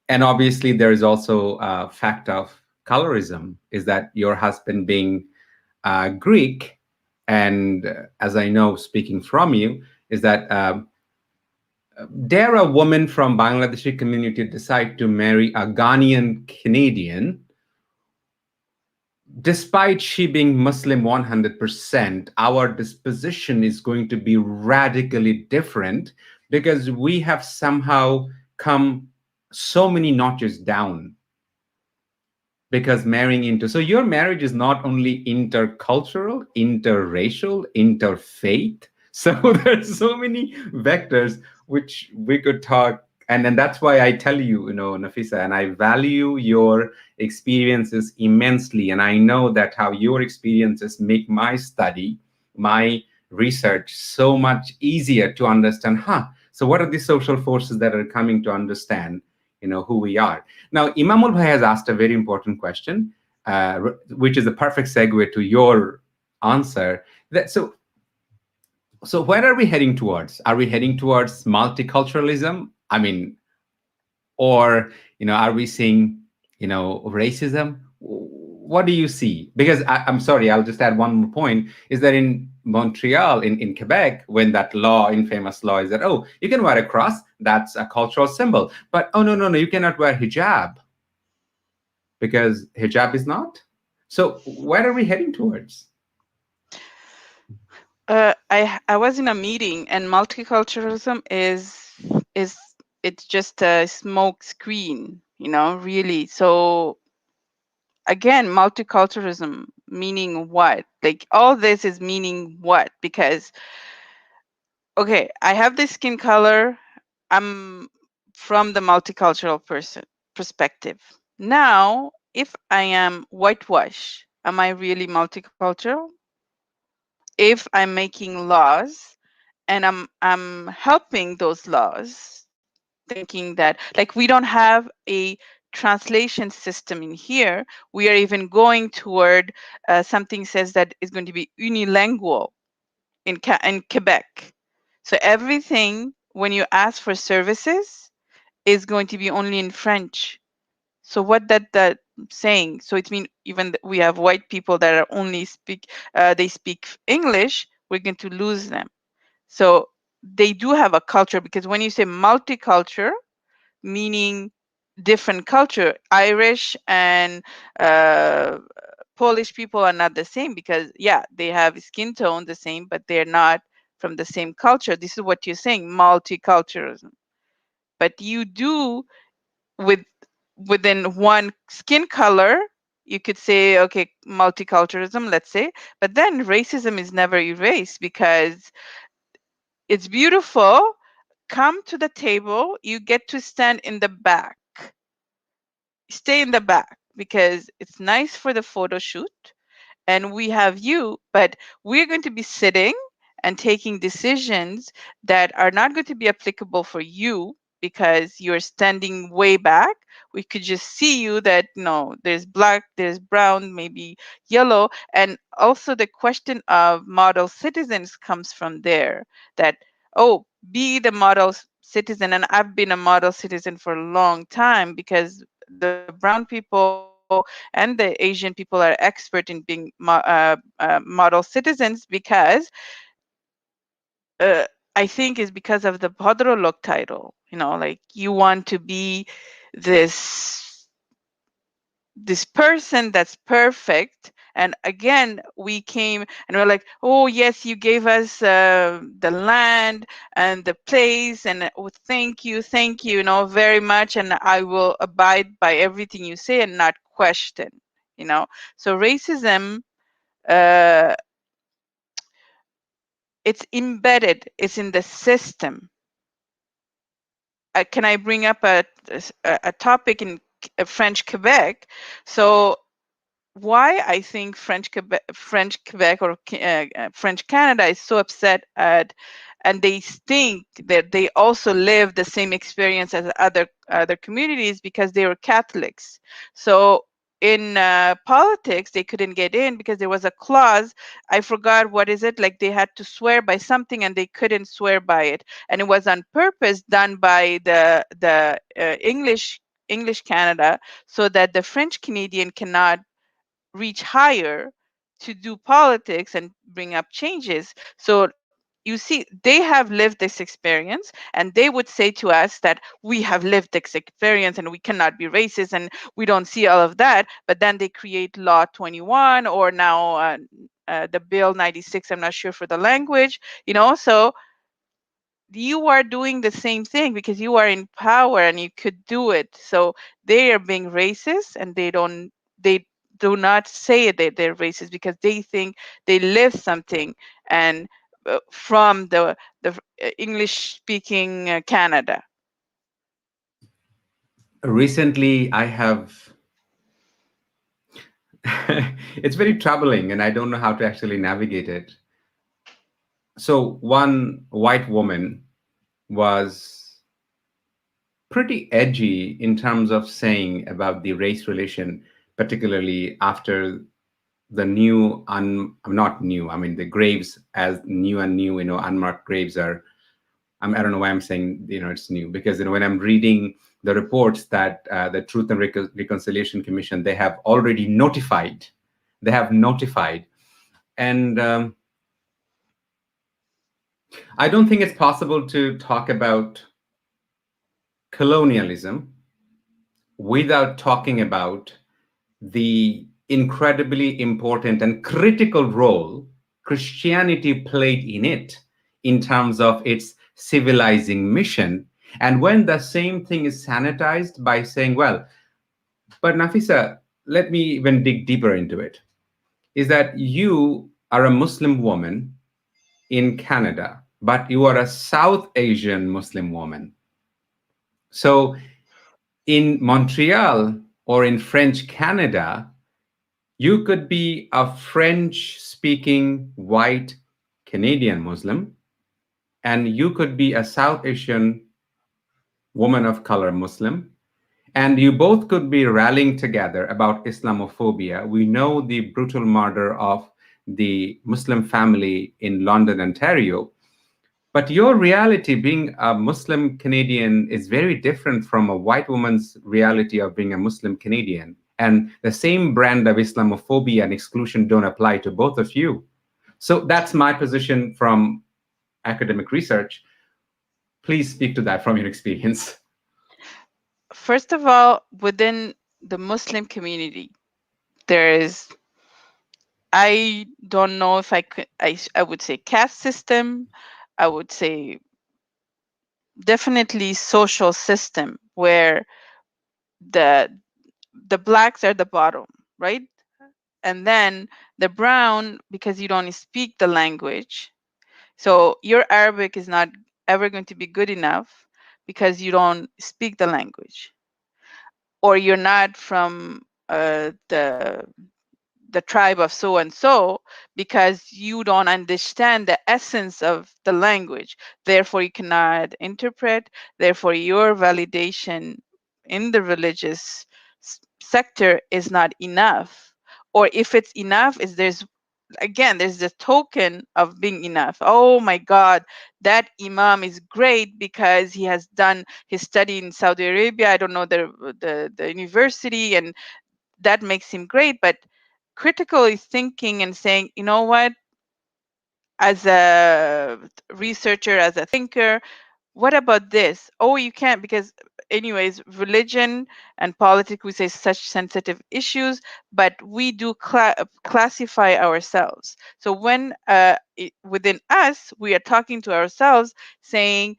And obviously there is also a fact of colorism, is that your husband being Greek, and as I know, speaking from you, is that dare a woman from Bangladeshi community decide to marry a Ghanaian Canadian, despite she being Muslim 100%, our disposition is going to be radically different, because we have somehow come so many notches down. Because marrying into, so your marriage is not only intercultural, interracial, interfaith. So there's so many vectors which we could talk. And then that's why I tell you, Nafissah, and I value your experiences immensely. And I know that how your experiences make my study, my research so much easier to understand. So what are the social forces that are coming to understand who we are? Now, Imamul Bhai has asked a very important question, which is a perfect segue to your answer. So where are we heading towards? Are we heading towards multiculturalism? I mean, or are we seeing racism? What do you see? Because I'm sorry, I'll just add one more point, is that in Montreal, in Quebec, when that infamous law is that, oh, you can wear a cross, that's a cultural symbol. But, oh, no, you cannot wear hijab, because hijab is not. So where are we heading towards? I was in a meeting, and multiculturalism is it's just a smoke screen, really. So again, multiculturalism meaning what? Like, all this is meaning what? Because, okay, I have this skin color, I'm from the multicultural perspective. Now, if I am whitewash, am I really multicultural? If I'm making laws and I'm helping those laws, thinking that, like, we don't have a translation system in here, we are even going toward something says that is going to be unilingual in Quebec. So everything, when you ask for services, is going to be only in French. So what that saying? So it means even we have white people that are only they speak English, we're going to lose them. So they do have a culture, because when you say multicultural, meaning different culture. Irish and uh, Polish people are not the same because, yeah, they have skin tone the same, but they're not from the same culture. This is what you're saying, multiculturalism. But you do with within one skin color, you could say, okay, multiculturalism, let's say, but then racism is never erased because it's beautiful. Come to the table, you get to stand in the back. Stay in the back because it's nice for the photo shoot and we have you, but we're going to be sitting and taking decisions that are not going to be applicable for you because you're standing way back. We could just see you that no, there's black, there's brown, maybe yellow. And also the question of model citizens comes from there, that, oh, be the model citizen. And I've been a model citizen for a long time because the brown people and the Asian people are expert in being model citizens because uh, I think is because of the Bhadralok title. You know, like you want to be this person that's perfect. And again, we came and we're like, oh yes, you gave us the land and the place, and oh, thank you, you know, very much, and I will abide by everything you say and not question, you know. So racism, uh, it's embedded, it's in the system. Can I bring up a topic in French Quebec? So why I think French Quebec or French Canada is so upset at, and they think that they also live the same experience as other communities because they were Catholics. So in politics, they couldn't get in because there was a clause. I forgot what is it. Like they had to swear by something and they couldn't swear by it, and it was on purpose done by the English Canada, so that the French Canadian cannot reach higher to do politics and bring up changes. So you see, they have lived this experience and they would say to us that we have lived this experience and we cannot be racist and we don't see all of that. But then they create Law 21 or now the Bill 96, I'm not sure for the language, you know. So you are doing the same thing because you are in power and you could do it. So they are being racist and they do not say that they're racist because they think they live something and from the English speaking Canada. Recently, I have it's very troubling and I don't know how to actually navigate it. So one white woman was pretty edgy in terms of saying about the race relation, particularly after the new not new, I mean the graves, as new and new, you know, unmarked graves are, I don't know why I'm saying, you know, it's new, because, you know, when I'm reading the reports that the Truth and Reconciliation Commission, they have already notified, and I don't think it's possible to talk about colonialism without talking about the incredibly important and critical role Christianity played in it in terms of its civilizing mission. And when the same thing is sanitized by saying, well, but Nafissah, let me even dig deeper into it, is that you are a Muslim woman in Canada, but you are a South Asian Muslim woman. So in Montreal or in French Canada, you could be a French speaking white Canadian Muslim, and you could be a South Asian woman of color Muslim, and you both could be rallying together about Islamophobia. We know the brutal murder of the Muslim family in London, Ontario. But your reality being a Muslim Canadian is very different from a white woman's reality of being a Muslim Canadian. And the same brand of Islamophobia and exclusion don't apply to both of you. So that's my position from academic research. Please speak to that from your experience. first of all, within the Muslim community, there is, I don't know if I could, I would say caste system, I would say definitely social system where the the blacks are the bottom, right? And then the brown, because you don't speak the language, so your Arabic is not ever going to be good enough because you don't speak the language, or you're not from the tribe of so and so, because you don't understand the essence of the language. Therefore, you cannot interpret. Therefore, your validation in the religious sector is not enough. Or if it's enough, is there's, again, there's the token of being enough. Oh my God, that imam is great because he has done his study in Saudi Arabia. I don't know the university, and that makes him great. But critically thinking and saying, you know what, as a researcher, as a thinker, what about this? Oh, you can't, because anyways, religion and politics, we say such sensitive issues, but we do classify ourselves. So when within us, we are talking to ourselves saying,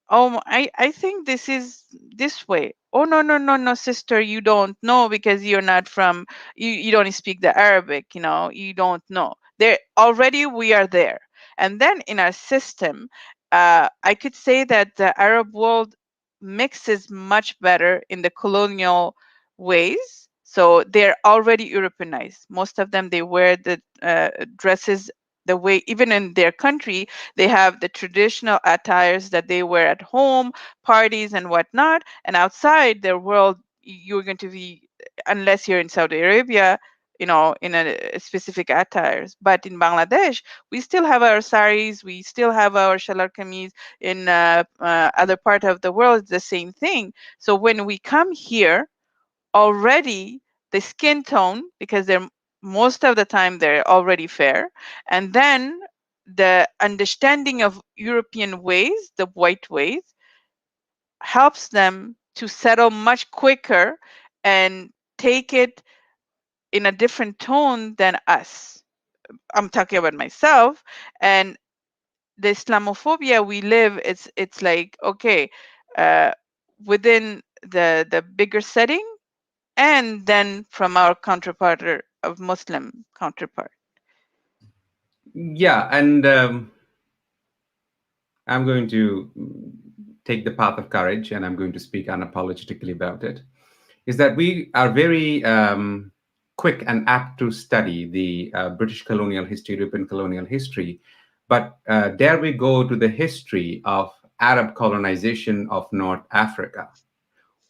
oh, I think this is this way. Oh, no, no, no, no, sister, you don't know because you're not from, you don't speak the Arabic, you don't know. There already we are there. And then in our system, I could say that the Arab world mixes much better in the colonial ways. So they're already Europeanized. Most of them, they wear the dresses the way, even in their country, they have the traditional attires that they wear at home, parties and whatnot. And outside their world, you're going to be, unless you're in Saudi Arabia, in a specific attires. But in Bangladesh, we still have our saris, we still have our shalar kameez. In other part of the world, it's the same thing. So when we come here, already the skin tone, because they're most of the time they're already fair, and then the understanding of European ways, the white ways, helps them to settle much quicker and take it in a different tone than us. I'm talking about myself. And the Islamophobia we live, it's like, okay, uh, within the bigger setting, and then from our counterpart of Muslim counterpart. Yeah, and I'm going to take the path of courage, and I'm going to speak unapologetically about it. Is that we are very quick and apt to study the British colonial history, European colonial history, but dare we go to the history of Arab colonization of North Africa?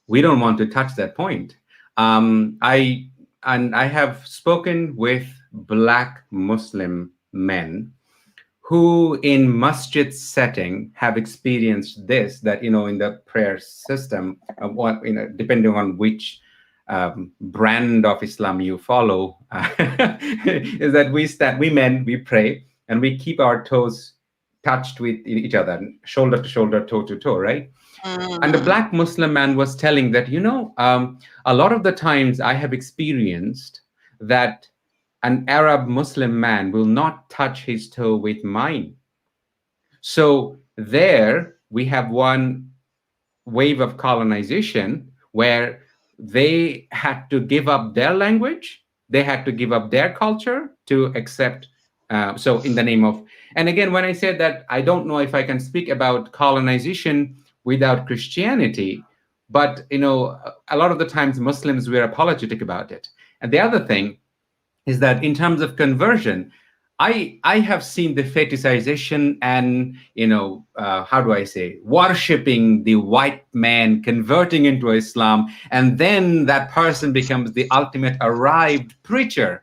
We don't want to touch that point. I have spoken with Black Muslim men who in masjid setting have experienced this, that in the prayer system, what depending on which brand of Islam you follow, is that we pray, and we keep our toes touched with each other, shoulder to shoulder, toe to toe, right? And the Black Muslim man was telling that, a lot of the times I have experienced that an Arab Muslim man will not touch his toe with mine. So there we have one wave of colonization where they had to give up their language, they had to give up their culture to accept. So in the name of, and again, when I said that, I don't know if I can speak about colonization without Christianity, but a lot of the times Muslims were apologetic about it. And the other thing is that in terms of conversion, I have seen the fetishization and how do I say, worshipping the white man converting into Islam, and then that person becomes the ultimate arrived preacher.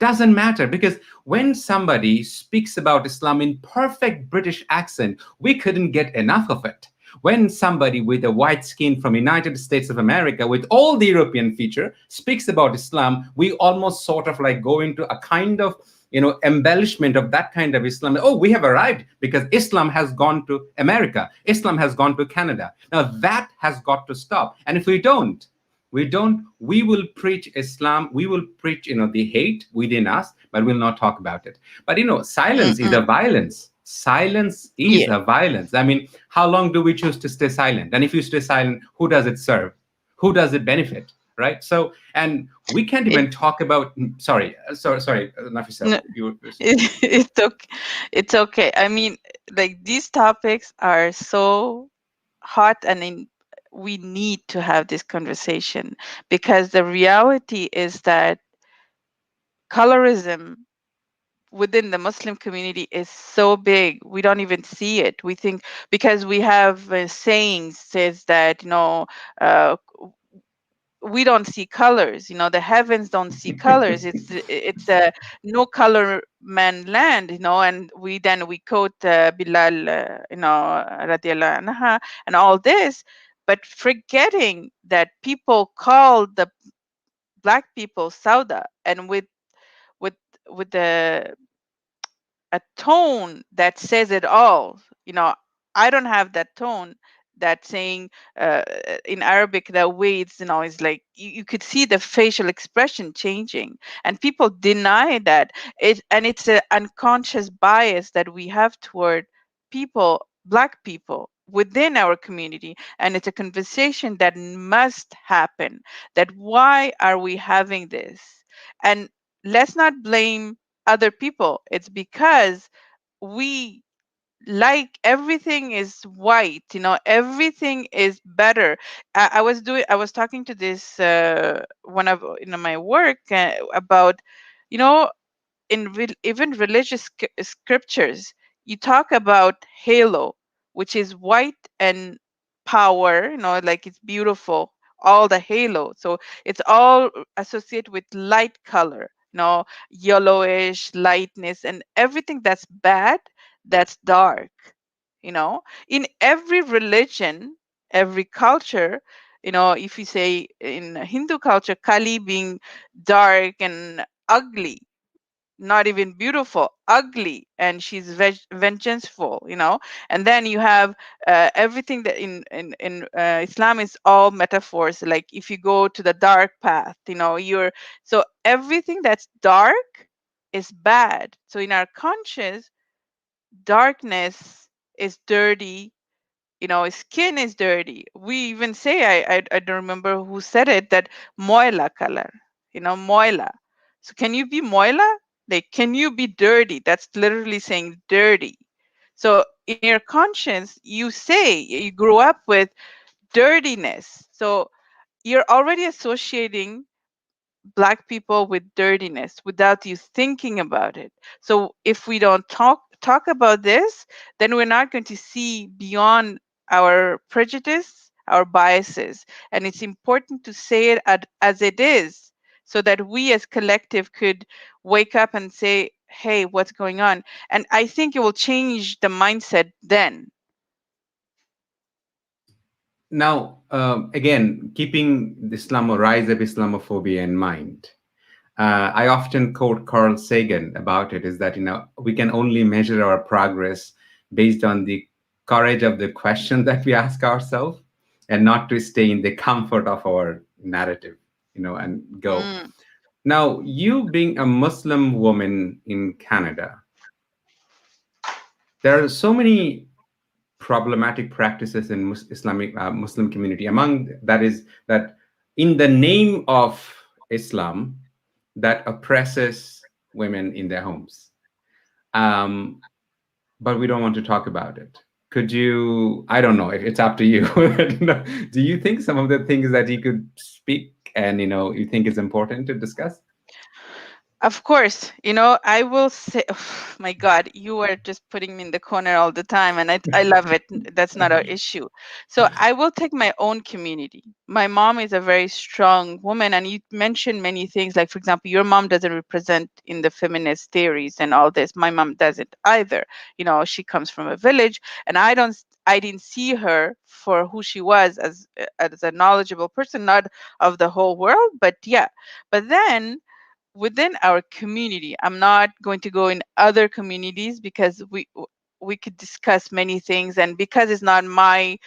Doesn't matter, because when somebody speaks about Islam in perfect British accent, we couldn't get enough of it. When somebody with a white skin from United States of America with all the European feature speaks about Islam, we almost sort of like go into a kind of embellishment of that kind of Islam. Oh, we have arrived because Islam has gone to America, Islam has gone to Canada. Now that has got to stop. And if we will preach Islam, we will preach the hate within us, but we'll not talk about it. But silence is a violence. Silence is Yeah. a violence. I mean, how long do we choose to stay silent? And if you stay silent, who does it serve? Who does it benefit? Right? So, and we can't It, even talk about. Sorry, Nafissah, no, you. it's okay. It's okay. I mean, like these topics are so hot, and we need to have this conversation, because the reality is that colorism within the Muslim community is so big, we don't even see it. We think, because we have sayings says that uh, we don't see colors. The heavens don't see colors. It's a no color man land. And we quote Bilal, radiallahu anha, and all this, but forgetting that people call the black people Sauda, and with with the a tone that says it all. I don't have that tone, that saying in Arabic, that way is like you could see the facial expression changing, and people deny that. It's an unconscious bias that we have toward people, black people within our community, and it's a conversation that must happen. That why are we having this? And let's not blame other people. It's because we like everything is white, everything is better. I was talking to this one of my work about, you know even religious scriptures, you talk about halo, which is white and power, like it's beautiful, all the halo. So it's all associated with light color, yellowish lightness, and everything that's bad, that's dark. In every religion, every culture, if you say in Hindu culture, Kali being dark and ugly, not even beautiful, ugly, and she's vengeful. And then you have everything that in Islam is all metaphors. Like if you go to the dark path, you're so everything that's dark is bad. So in our conscious, darkness is dirty. Skin is dirty. We even say, I don't remember who said it, that moila color, moila. So can you be moila? Like, can you be dirty? That's literally saying dirty. So in your conscience, you say you grew up with dirtiness. So you're already associating black people with dirtiness without you thinking about it. So if we don't talk about this, then we're not going to see beyond our prejudice, our biases. And it's important to say it as it is, so that we as collective could wake up and say, hey, what's going on? And I think it will change the mindset then. Now, again, keeping the rise of Islamophobia in mind, I often quote Carl Sagan about it, is that, we can only measure our progress based on the courage of the question that we ask ourselves, and not to stay in the comfort of our narrative, and go. Mm. Now, you being a Muslim woman in Canada, there are so many problematic practices in Islamic Muslim community. Among that is that in the name of Islam, that oppresses women in their homes. Um, but we don't want to talk about it. Could you? I don't know. It's up to you. Do you think some of the things that you could speak and you think is important to discuss? Of course, I will say, oh, my God, you are just putting me in the corner all the time, and I love it. That's not our issue. So I will take my own community. My mom is a very strong woman, and you mentioned many things, like, for example, your mom doesn't represent in the feminist theories and all this. My mom doesn't either. She comes from a village, and I didn't see her for who she was as a knowledgeable person, not of the whole world, but yeah. But then within our community. I'm not going to go in other communities because we could discuss many things, and because it's not my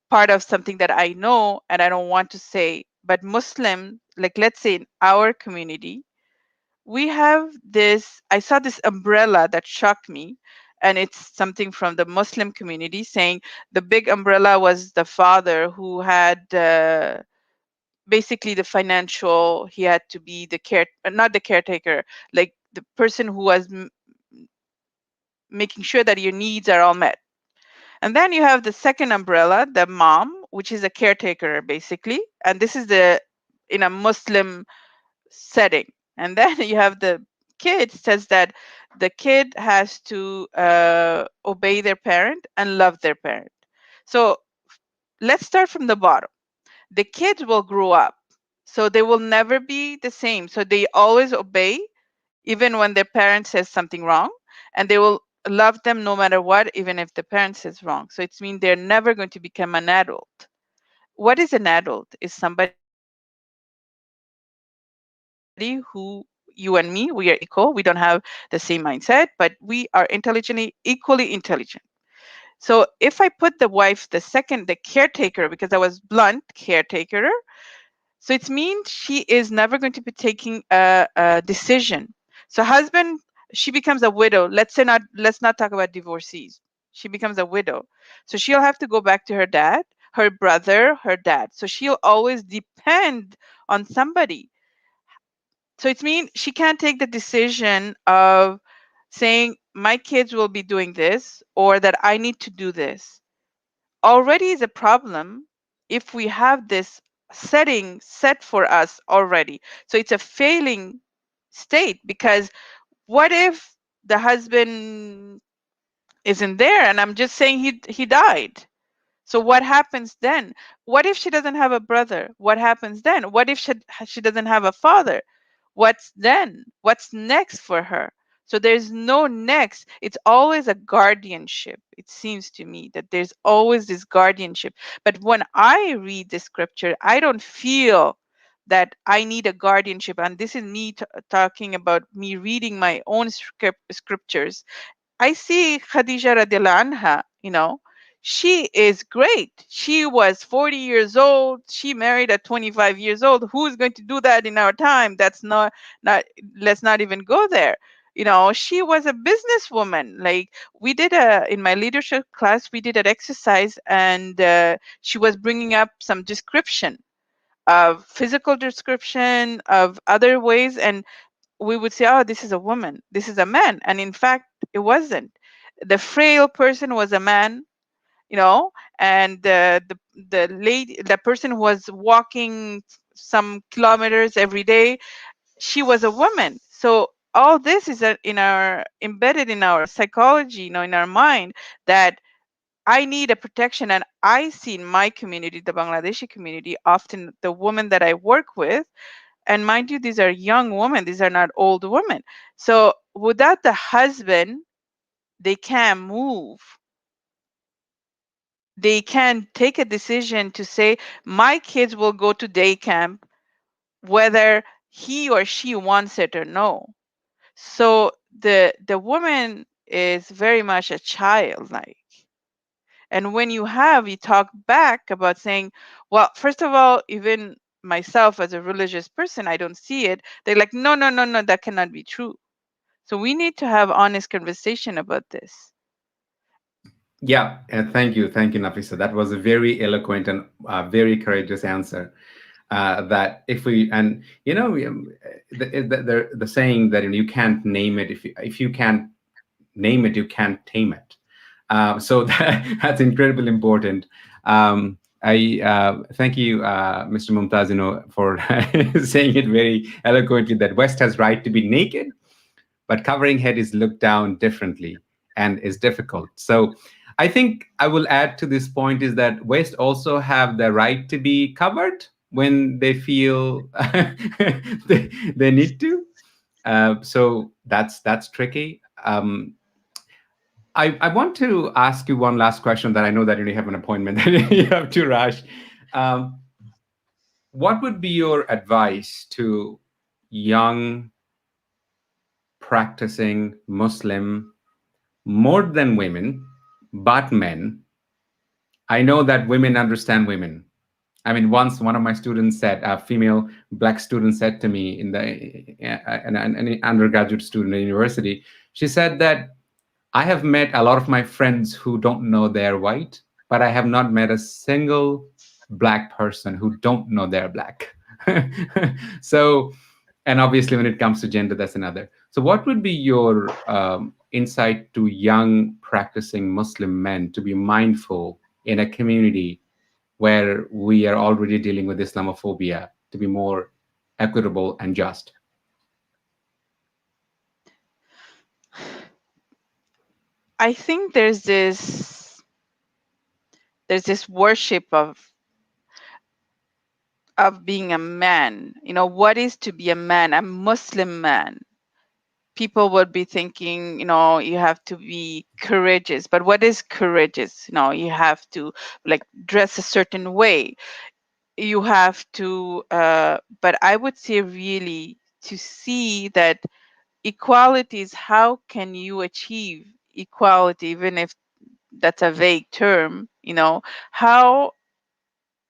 part of something that I know and I don't want to say. But Muslim, like let's say in our community, we have this. I saw this umbrella that shocked me, and it's something from the Muslim community saying the big umbrella was the father who had basically the financial. He had to be the not the caretaker, like the person who was making sure that your needs are all met. And then you have the second umbrella, the mom, which is a caretaker basically, and this is the in a Muslim setting. And then you have the kid, says that the kid has to obey their parent and love their parent. So let's start from the bottom. The kids will grow up, so they will never be the same. So they always obey, even when their parent says something wrong, and they will love them no matter what, even if the parent says wrong. So it means they're never going to become an adult. What is an adult? Is somebody who, you and me, we are equal. We don't have the same mindset, but we are intelligently, equally intelligent. So if I put the wife, the caretaker, because I was blunt, caretaker, so it means she is never going to be taking a decision. So husband, she becomes a widow. Let's not talk about divorcees. She becomes a widow. So she'll have to go back to her dad, her brother, her dad. So she'll always depend on somebody. So it means she can't take the decision of saying my kids will be doing this or that I need to do this. Already is a problem if we have this setting set for us already. So it's a failing state, because what if the husband isn't there and I'm just saying he died? So what happens then? What if she doesn't have a brother? What happens then? What if she doesn't have a father? What's then? What's next for her? So there's no next. It's always a guardianship. It seems to me that there's always this guardianship. But when I read the scripture, I don't feel that I need a guardianship. And this is me talking about me reading my own scriptures. I see Khadija radiallahu anha, she is great. She was 40 years old. She married at 25 years old. Who's going to do that in our time? That's not, let's not even go there. She was a businesswoman. Like we did in my leadership class, we did an exercise, and she was bringing up some description of physical description of other ways. And we would say, oh, this is a woman, this is a man. And in fact, it wasn't. The frail person was a man, and the lady, the person who was walking some kilometers every day, she was a woman. So all this is in our embedded in our psychology, in our mind, that I need a protection. And I see in my community, the Bangladeshi community, often the women that I work with, and mind you, these are young women, these are not old women. So without the husband, they can't move. They can take a decision to say, my kids will go to day camp, whether he or she wants it or no. So the woman is very much a child, like. And when you talk back about saying, well, first of all, even myself as a religious person, I don't see it. They're like, no, no, no, no, that cannot be true. So we need to have honest conversation about this. Yeah, thank you, Nafissah. That was a very eloquent and very courageous answer. That if we and the saying that you can't name it, if you can't name it, you can't tame it. So that's incredibly important. I thank you, Mr. Mumtaz, for saying it very eloquently, that West has right to be naked, but covering head is looked down differently and is difficult. So I think I will add to this point is that West also have the right to be covered when they feel they need to. So that's tricky. I want to ask you one last question that I know that you have an appointment that you have to rush. What would be your advice to young practicing Muslim, more than women, but men. I know that women understand women. I mean, once one of my students said, a female black student said to me in an undergraduate student at university, she said that I have met a lot of my friends who don't know they're white, but I have not met a single black person who don't know they're black. So, and obviously when it comes to gender, that's another. So what would be your insight to young practicing Muslim men to be mindful in a community where we are already dealing with Islamophobia, to be more equitable and just? I think there's this worship of being a man. What is to be a man, a Muslim man? People would be thinking, you have to be courageous. But what is courageous? You have to like dress a certain way. You have to, but I would say really to see that equality is how can you achieve equality, even if that's a vague term. How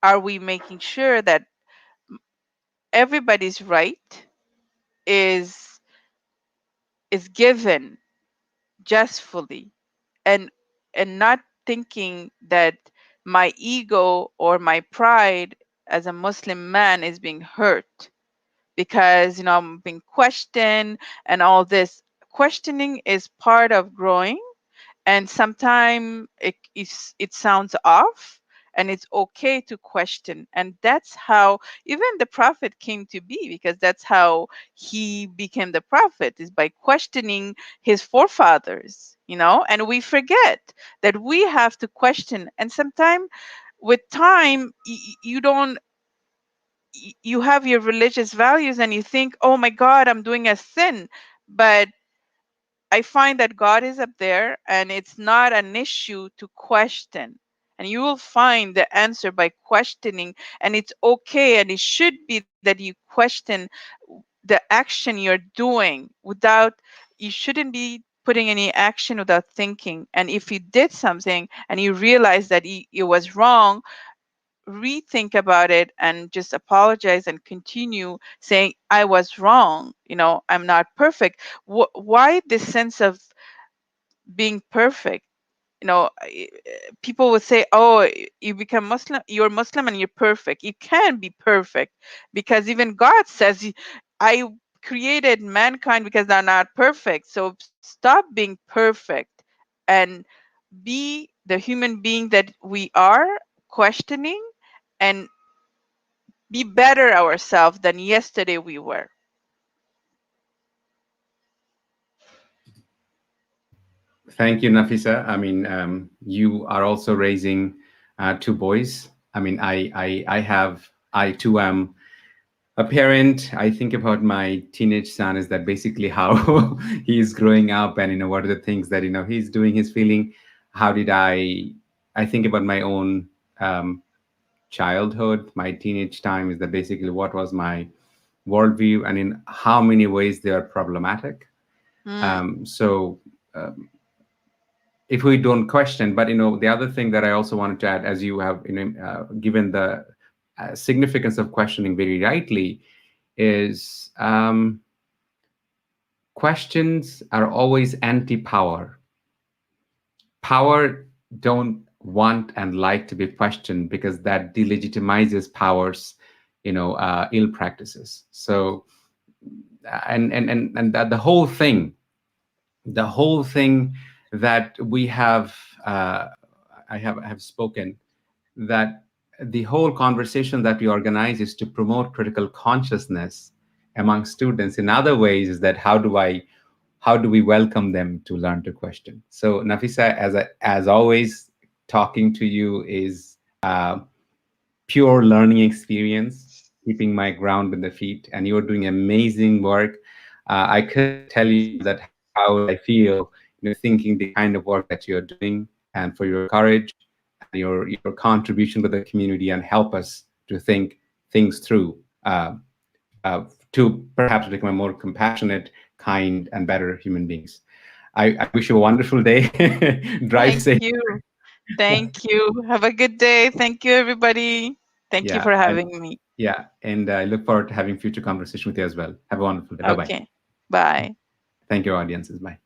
are we making sure that everybody's right is is given justly, and not thinking that my ego or my pride as a Muslim man is being hurt because I'm being questioned and all this. Questioning is part of growing, and sometimes it sounds off, and it's okay to question. And that's how even the prophet came to be, because that's how he became the prophet, is by questioning his forefathers. And we forget that we have to question. And sometimes with time, you don't you have your religious values and you think, oh my God, I'm doing a sin. But I find that God is up there and it's not an issue to question. And you will find the answer by questioning. And it's okay, and it should be that you question the action you're doing without, you shouldn't be putting any action without thinking. And if you did something and you realize that it was wrong, rethink about it and just apologize and continue saying, I was wrong, I'm not perfect. Why this sense of being perfect? People would say, oh, you become Muslim, you're Muslim and you're perfect. You can't be perfect, because even God says, I created mankind because they're not perfect. So stop being perfect and be the human being that we are, questioning, and be better ourselves than yesterday we were. Thank you, Nafissah. I mean, you are also raising two boys. I mean, I too am a parent. I think about my teenage son, is that basically how he's growing up, and what are the things that he's doing, he's feeling. How did I think about my own childhood, my teenage time, is that basically what was my worldview, and in how many ways they are problematic. Mm. So if we don't question, but the other thing that I also wanted to add, as you have given the significance of questioning very rightly, is questions are always anti-power. Power don't want and like to be questioned, because that delegitimizes power's ill practices. So and that the whole thing that we have I have spoken, that the whole conversation that we organize is to promote critical consciousness among students. In other ways, is that how do we welcome them to learn to question? So Nafissah, as always, talking to you is pure learning experience, keeping my ground in the feet, and you're doing amazing work. I couldn't tell you that how proud I feel, thinking the kind of work that you're doing, and for your courage and your contribution to the community, and help us to think things through. to perhaps become a more compassionate, kind, and better human beings. I wish you a wonderful day. Drive Thank safe. you. Thank you. Have a good day. Thank you, everybody. Thank you Yeah, for and having me. yeah, and I look forward to having future conversation with you as well. Have a wonderful day. Bye bye. Okay. Bye. Thank you, audiences. Bye.